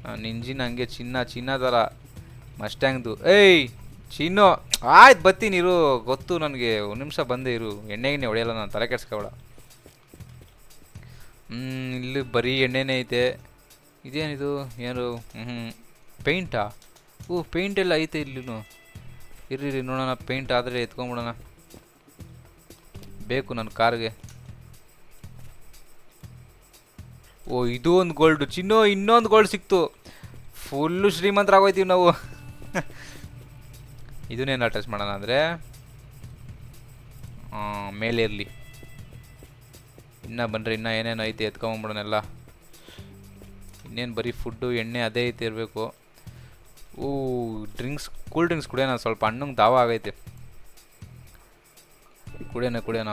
ನನ್ನ ಇಂಜಿನ್ ಹಂಗೆ ಚಿನ್ನ ಥರ ಮಸ್ಟ್ಯಾಂಗ್ದು. ಏಯ್ ಚಿನ್ನು ಆಯ್ತು ಬರ್ತೀನಿ ಇರು. ಗೊತ್ತು ನನಗೆ, ಒಂದು ನಿಮಿಷ ಬಂದೇ ಇರು. ಎಣ್ಣೆಗೆ ಹೊಡೆಯಲ್ಲ ನಾನು, ತಲೆ ಕೆಡ್ಸ್ಕೊಬೇಡ. ಇಲ್ಲಿ ಬರೀ ಎಣ್ಣೆನೇ ಐತೆ. ಇದೇನಿದು? ಏನು ಪೇಂಟಾ? ಓ ಪೇಂಟ್ ಎಲ್ಲ ಐತೆ ಇಲ್ಲಿನೂ. ಇರ್ರಿ ನೋಡೋಣ. ಪೇಂಟ್ ಆದರೆ ಎತ್ಕೊಂಬಿಡೋಣ. ಬೇಕು ನನ್ನ ಕಾರ್ಗೆ. ಓ ಇದು ಒಂದು ಗೋಲ್ಡು. ಚಿನ್ನು ಇನ್ನೊಂದು ಗೋಲ್ಡ್ ಸಿಕ್ತು. ಫುಲ್ಲು ಶ್ರೀಮಂತರಾಗೋಯ್ತೀವಿ ನಾವು. ಇದನ್ನೇನು ಅಟ್ಯಾಚ್ ಮಾಡೋಣ ಅಂದರೆ ಮೇಲೆ ಇರಲಿ. ಇನ್ನೂ ಬನ್ನಿರಿ, ಇನ್ನೂ ಏನೇನು ಐತೆ ಎತ್ಕೊಂಬಿಡೋಣೆಲ್ಲ. ಇನ್ನೇನು ಬರೀ ಫುಡ್ಡು ಎಣ್ಣೆ ಅದೇ ಐತೆ ಇರಬೇಕು. ಓ ಕೂಲ್ ಡ್ರಿಂಕ್ಸ್ ಕುಡಿಯೋಣ. ಸ್ವಲ್ಪ ಹಣ್ಣಂಗೆ ದಾವ ಆಗೈತೆ. ಕುಡಿಯೋಣ.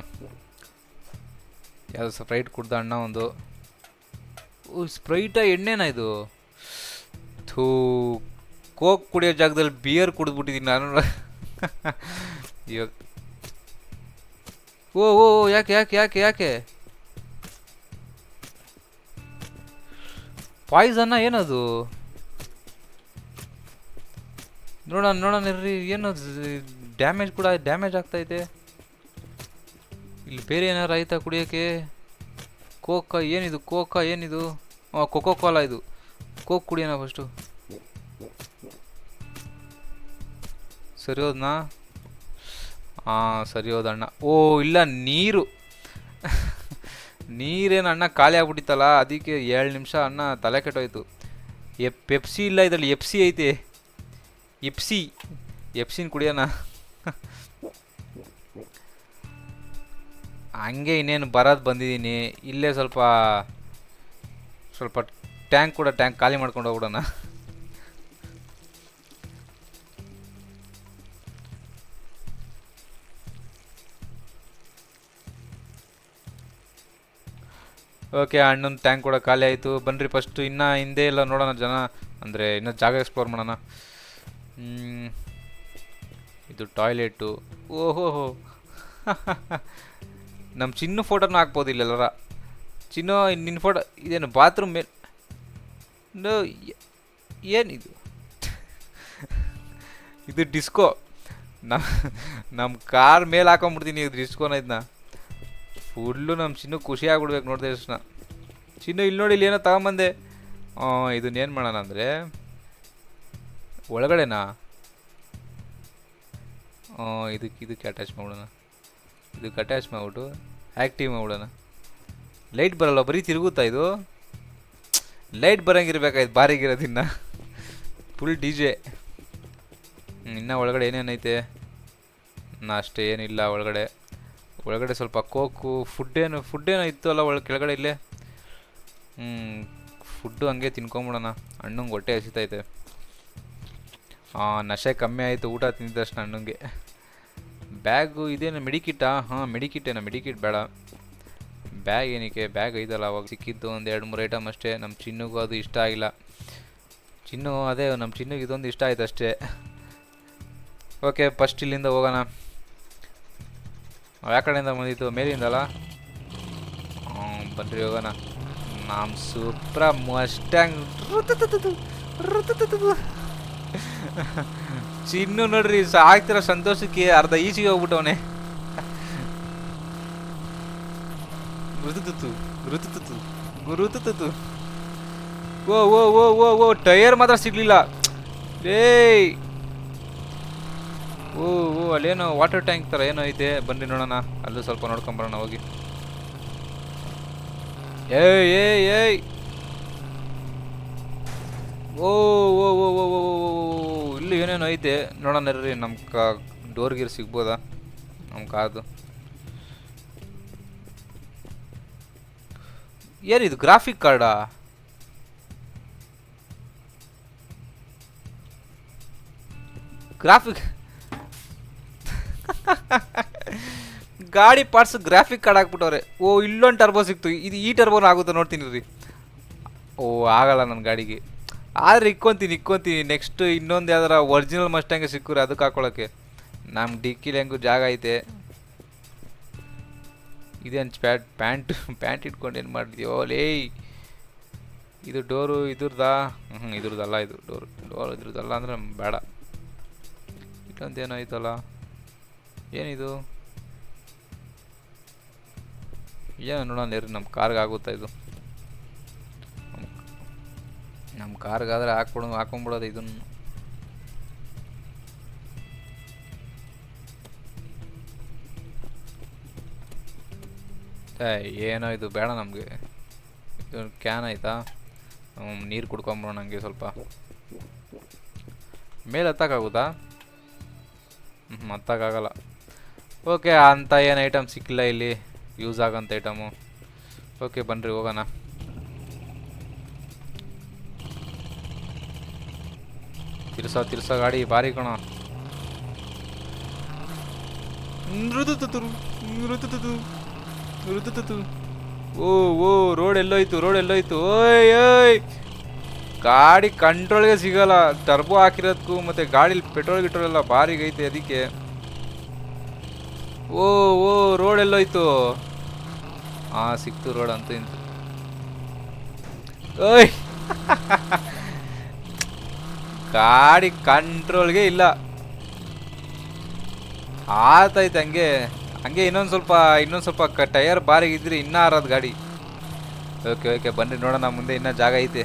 ಯಾವುದು ಸ್ಪ್ರೈಟ್ ಕುಡ್ದ ಅಣ್ಣ ಒಂದು. ಓ ಸ್ಪ್ರೈಟಾ ಎಣ್ಣೆನಾ ಇದು? ಥೂ, ಕೋಕ್ ಕುಡಿಯೋ ಜಾಗದಲ್ಲಿ ಬಿಯರ್ ಕುಡಿದ್ಬಿಟ್ಟಿದ್ದೀನಿ ನಾನು. ಇವಾಗ ಓ ಯಾಕೆ ಪಾಯ್ಸನ್ನ? ಏನದು? ನೋಡೋಣ ಇರ್ರಿ. ಏನದು ಡ್ಯಾಮೇಜ್ ಆಗ್ತೈತೆ. ಇಲ್ಲಿ ಬೇರೆ ಏನಾರು ಆಯ್ತಾ ಕುಡಿಯೋಕ್ಕೆ? ಕೋಕಾ ಏನಿದು? ಕೊಕೋ ಕೋಲಾ ಇದು. ಕೋಕ್ ಕುಡಿಯೋಣ ಫಸ್ಟು. ಸರಿ ಹೋದ್ನಾ? ಸರಿ ಹೋದಣ್ಣ. ಓ ಇಲ್ಲ, ನೀರು. ನೀರೇನು ಅಣ್ಣ ಖಾಲಿ ಆಗ್ಬಿಟ್ಟಿತ್ತಲ್ಲ, ಅದಕ್ಕೆ 7 ನಿಮಿಷ ಅಣ್ಣ ತಲೆ ಕೆಟ್ಟೋಯ್ತು. ಪೆಪ್ಸಿ ಇಲ್ಲ ಇದರಲ್ಲಿ, ಎಪ್ಸಿ ಐತೆ. ಎಪ್ಸಿನ ಕುಡಿಯೋಣ. ಹಂಗೆ ಇನ್ನೇನು ಬರೋದು ಬಂದಿದ್ದೀನಿ. ಇಲ್ಲೇ ಸ್ವಲ್ಪ ಟ್ಯಾಂಕ್ ಖಾಲಿ ಮಾಡ್ಕೊಂಡು ಹೋಗ್ಬಿಡೋಣ. ಓಕೆ, ಅಣ್ಣನ ಟ್ಯಾಂಕ್ ಕೂಡ ಖಾಲಿ ಆಯಿತು. ಬನ್ನಿರಿ ಫಸ್ಟು ಇನ್ನೂ ಹಿಂದೆ ಎಲ್ಲ ನೋಡೋಣ ಜನ, ಅಂದರೆ ಇನ್ನೂ ಜಾಗ ಎಕ್ಸ್ಪ್ಲೋರ್ ಮಾಡೋಣ. ಇದು ಟಾಯ್ಲೆಟು. ಓಹೋ ನಮ್ಮ ಚಿನ್ನು ಫೋಟೋನ ಹಾಕ್ಬೋದು ಇಲ್ಲೆಲ್ಲರ. ಚಿನ್ನು ನಿನ್ನ ಫೋಟೋ ಇದೇನು ಬಾತ್ರೂಮ್ ಮೇಲೆ ಏನಿದು? ಇದು ಡಿಸ್ಕೋ. ನಮ್ಮ ಕಾರ್ ಮೇಲೆ ಹಾಕೊಂಬಿಡ್ತೀನಿ ಇದು ಡಿಸ್ಕೋನ. ಇದನ್ನ ಫುಲ್ಲು ನಮ್ಮ ಚಿನ್ನು ಖುಷಿ ಆಗ್ಬಿಡ್ಬೇಕು ನೋಡಿದೆ ತಕ್ಷಣ. ಚಿನ್ನು ಇಲ್ಲಿ ನೋಡಿ, ಇಲ್ಲಿ ಏನೋ ತಗೊಂಬಂದೆ. ಇದನ್ನೇನು ಮಾಡೋಣ ಅಂದರೆ ಒಳಗಡೆನಾ ಇದಕ್ಕೆ ಅಟ್ಯಾಚ್ ಮಾಡೋಣ. ಇದಕ್ಕೆ ಅಟ್ಯಾಚ್ ಮಾಡಿಬಿಟ್ಟು ಆ್ಯಕ್ಟಿವ್ ಮಾಡಿಬಿಡೋಣ. ಲೈಟ್ ಬರಲ್ಲ, ಬರೀ ತಿರುಗುತ್ತಾ ಇದು? ಲೈಟ್ ಬರೋಂಗಿರ್ಬೇಕಾಯ್ತು ಬಾರಿಗಿರೋದಿನ್ನ. Full D J. ಇನ್ನು ಒಳಗಡೆ ಏನೇನೈತೆ? ಅಷ್ಟೇ ಏನಿಲ್ಲ ಒಳಗಡೆ. ಸ್ವಲ್ಪ ಕೋಕು, ಫುಡ್ಡೇನೋ ಇತ್ತು ಅಲ್ಲ ಕೆಳಗಡೆ ಇಲ್ಲೇ. ಫುಡ್ಡು ಹಂಗೆ ತಿನ್ಕೊಂಬಿಡೋಣ. ಅಣ್ಣಂಗೆ ಹೊಟ್ಟೆ ಹಸಿತೈತೆ. ನಶೆ ಕಮ್ಮಿ ಆಯಿತು ಊಟ ತಿಂದಿದ ತಕ್ಷಣ ಅಣ್ಣಂಗೆ. ಬ್ಯಾಗು ಇದೇನು ಮೆಡಿಕಿಟಾ? ಮೆಡಿಕಿಟೇನ? ಮೆಡಿಕಿಟ್ ಬೇಡ. ಬ್ಯಾಗ್ ಏನಕ್ಕೆ? ಬ್ಯಾಗ್ ಐದಲ್ಲ ಅವಾಗ ಸಿಕ್ಕಿದ್ದು ಒಂದು 2-3 ಐಟಮ್ ಅಷ್ಟೇ. ನಮ್ಮ ಚಿನ್ನುಗೂ ಅದು ಇಷ್ಟ ಆಗಿಲ್ಲ. ನಮ್ಮ ಚಿನ್ನುಗೆ ಇದೊಂದು ಇಷ್ಟ ಆಯ್ತು ಅಷ್ಟೇ. ಓಕೆ, ಫಸ್ಟ್ ಇಲ್ಲಿಂದ ಹೋಗೋಣ. ಯಾವ ಕಡೆಯಿಂದ ಬಂದಿತ್ತು? ಮೇಲಿಂದಲ್ಲ? ಬನ್ರಿ ಹೋಗೋಣ. ನಮ್ಮ ಸೂಪ್ರ ಮಸ್ಟ್ಯಾಂಗ್. ಚಿನ್ನು ನೋಡ್ರಿ ಆಗ್ತಿರೋ ಸಂತೋಷಕ್ಕೆ ಅರ್ಧ ಈಚೆಗೆ ಹೋಗ್ಬಿಟ್ಟವನೆ. ಓ ಟೈರ್ ಮಾತ್ರ ಸಿಗ್ಲಿಲ್ಲ. ಏಯ್ ಓ ಅಲ್ಲೇನೋ ವಾಟರ್ ಟ್ಯಾಂಕ್ ಥರ ಏನೋ ಐತೆ. ಬನ್ನಿ ನೋಡೋಣ, ಅಲ್ಲೂ ಸ್ವಲ್ಪ ನೋಡ್ಕೊಂಬರೋಣ ಹೋಗಿ. ಏಯ್ ಓ ಇಲ್ಲಿ ಏನೇನೋ ಐತೆ ನೋಡೋಣ ರೀ. ನಮ್ಮ ಡೋರ್ ಗೀರ್ ಸಿಗ್ಬೋದಾ ನಮ್ಮ ಕಾರ್ದು? ಏನಿದು ಗ್ರಾಫಿಕ್ ಕಾರ್ಡಾ? ಗಾಡಿ ಪಾರ್ಟ್ಸ್ ಗ್ರಾಫಿಕ್ ಕಾರ್ಡ್ ಹಾಕ್ಬಿಟ್ಟವ್ರೆ. ಇಲ್ಲೊಂದು ಟರ್ಬೋ ಸಿಕ್ತು. ಇದು ಈ ಟರ್ಬೋನ ಆಗುತ್ತಾ ನೋಡ್ತೀನಿ ರೀ. ಆಗಲ್ಲ ನನ್ನ ಗಾಡಿಗೆ. ಆದರೆ ಇಕ್ಕೊಂತೀನಿ. ನೆಕ್ಸ್ಟ್ ಇನ್ನೊಂದು ಯಾವ್ದಾರ ಒರಿಜಿನಲ್ ಮಸ್ಟ್ಯಾಂಗೆ ಸಿಕ್ಕರೆ ಅದಕ್ಕೆ ಹಾಕೊಳ್ಳೋಕ್ಕೆ. ನಮ್ಮ ಡಿಕ್ಕಿಲಿ ಹೆಂಗೂ ಜಾಗ ಐತೆ. ಇದೇನು ಪ್ಯಾಂಟ್ ಇಟ್ಕೊಂಡು ಏನು ಮಾಡಿದ್ಯೋ ಲೇ? ಇದು ಡೋರು ಇದ್ರದಾ? ಇದ್ರದ್ದಲ್ಲ. ಇದು ಡೋರ್ ಇದ್ರದ್ದಲ್ಲ ಅಂದರೆ ಬೇಡ. ಇಲ್ಲೊಂದು ಏನೋ ಐತಲ್ಲ, ಏನಿದು? ಏನೋ ನೋಡೋಣ ರೀ. ನಮ್ಮ ಕಾರ್ಗೆ ಆಗುತ್ತಾ ಇದು? ನಮ್ಮ ಕಾರ್ಗಾದ್ರೆ ಹಾಕೊಂಡ್ಬಿಡೋದು ಇದನ್ನು. ಏನೋ ಇದು ಬೇಡ ನಮಗೆ. ಇದು ಕ್ಯಾನ್ ಆಯ್ತಾ? ನೀರು ಕುಡ್ಕೊಂಬಿಡೋಣ ಹಂಗೆ ಸ್ವಲ್ಪ. ಮೇಲೆ ಹತ್ತಕ್ಕಾಗುತ್ತಾ? ಹತ್ತಕ್ಕಾಗಲ್ಲ. ಓಕೆ, ಅಂಥ ಏನು ಐಟಮ್ ಸಿಕ್ಕಿಲ್ಲ ಇಲ್ಲಿ ಯೂಸ್ ಆಗೋಂಥ ಐಟಮು. ಓಕೆ ಬನ್ನಿರಿ ಹೋಗೋಣ. ತಿರ್ಸ ಗಾಡಿ ಭಾರಿ ಕಣ. ಓ ರೋಡ್ ಎಲ್ಲೋಯ್ತು? ಓಯ್ ಗಾಡಿ ಕಂಟ್ರೋಲ್ಗೆ ಸಿಗಲ್ಲ. ಟರ್ಬೋ ಹಾಕಿರೋದಕ್ಕೂ ಮತ್ತು ಗಾಡೀಲಿ ಪೆಟ್ರೋಲ್ ಎಲ್ಲ ಭಾರಿಗೈತೆ ಅದಕ್ಕೆ. ಓ ರೋಡ್ ಎಲ್ಲೋಯ್ತು? ಸಿಕ್ತು ರೋಡ್ ಅಂತೂ ಇಂತು. ಓಯ್ ಗಾಡಿ ಕಂಟ್ರೋಲ್ಗೆ ಇಲ್ಲ. ಆತೈತೆ ಹಂಗೆ ಇನ್ನೊಂದು ಸ್ವಲ್ಪ ಟೈರ್ ಬಾರಿಗಿದ್ರೆ ಇನ್ನೂ ಆರೋದು ಗಾಡಿ. ಓಕೆ ಬನ್ನಿ ನೋಡೋಣ, ಮುಂದೆ ಇನ್ನೂ ಜಾಗ ಐತೆ.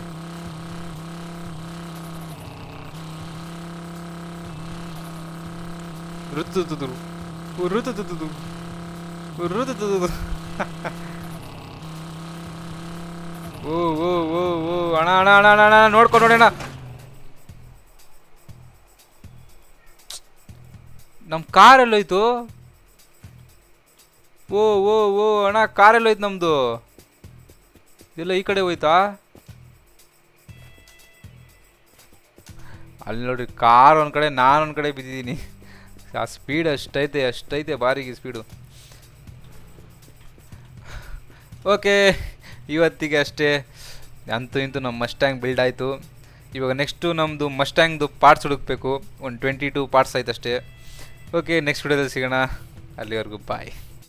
ಓ ಓ ಓ ಓ ಅಣ್ಣ ಅಣ್ಣ ಅಣ್ಣ ಅಣ್ಣ ಅಣ್ಣ ನೋಡ್ಕೊಂಡು ನೋಡೋಣ. ನಮ್ಮ ಕಾರ್ ಎಲ್ಲೋಯ್ತು? ಓ ಓ ಓ ಅಣ್ಣ ಕಾರ್ ಎಲ್ಲೋಯ್ತು ನಮ್ಮದು? ಎಲ್ಲ ಈ ಕಡೆ ಹೋಯ್ತಾ? ಅಲ್ಲಿ ನೋಡ್ರಿ ಕಾರ್ ಒಂದು ಕಡೆ, ನಾನು ಒಂದು ಕಡೆ ಬಿದ್ದಿದ್ದೀನಿ. ಆ ಸ್ಪೀಡ್ ಅಷ್ಟೈತೆ ಬಾರಿಗೆ ಸ್ಪೀಡು. ಓಕೆ, ಇವತ್ತಿಗೆ ಅಷ್ಟೇ. ಅಂತೂ ಇಂತೂ ನಮ್ಮ ಮಸ್ಟ್ಯಾಂಗ್ ಬಿಲ್ಡ್ ಆಯಿತು. ಇವಾಗ ನೆಕ್ಸ್ಟು ನಮ್ಮದು ಮಸ್ಟ್ಯಾಂಗ್ದು ಪಾರ್ಟ್ಸ್ ಹುಡುಕಬೇಕು. ಒಂದು 22 ಪಾರ್ಟ್ಸ್ ಆಯ್ತು ಅಷ್ಟೇ. ಓಕೆ, ನೆಕ್ಸ್ಟ್ ವಿಡಿಯೋದಲ್ಲಿ ಸಿಗೋಣ. ಅಲ್ಲಿವರೆಗೂ ಬಾಯ್.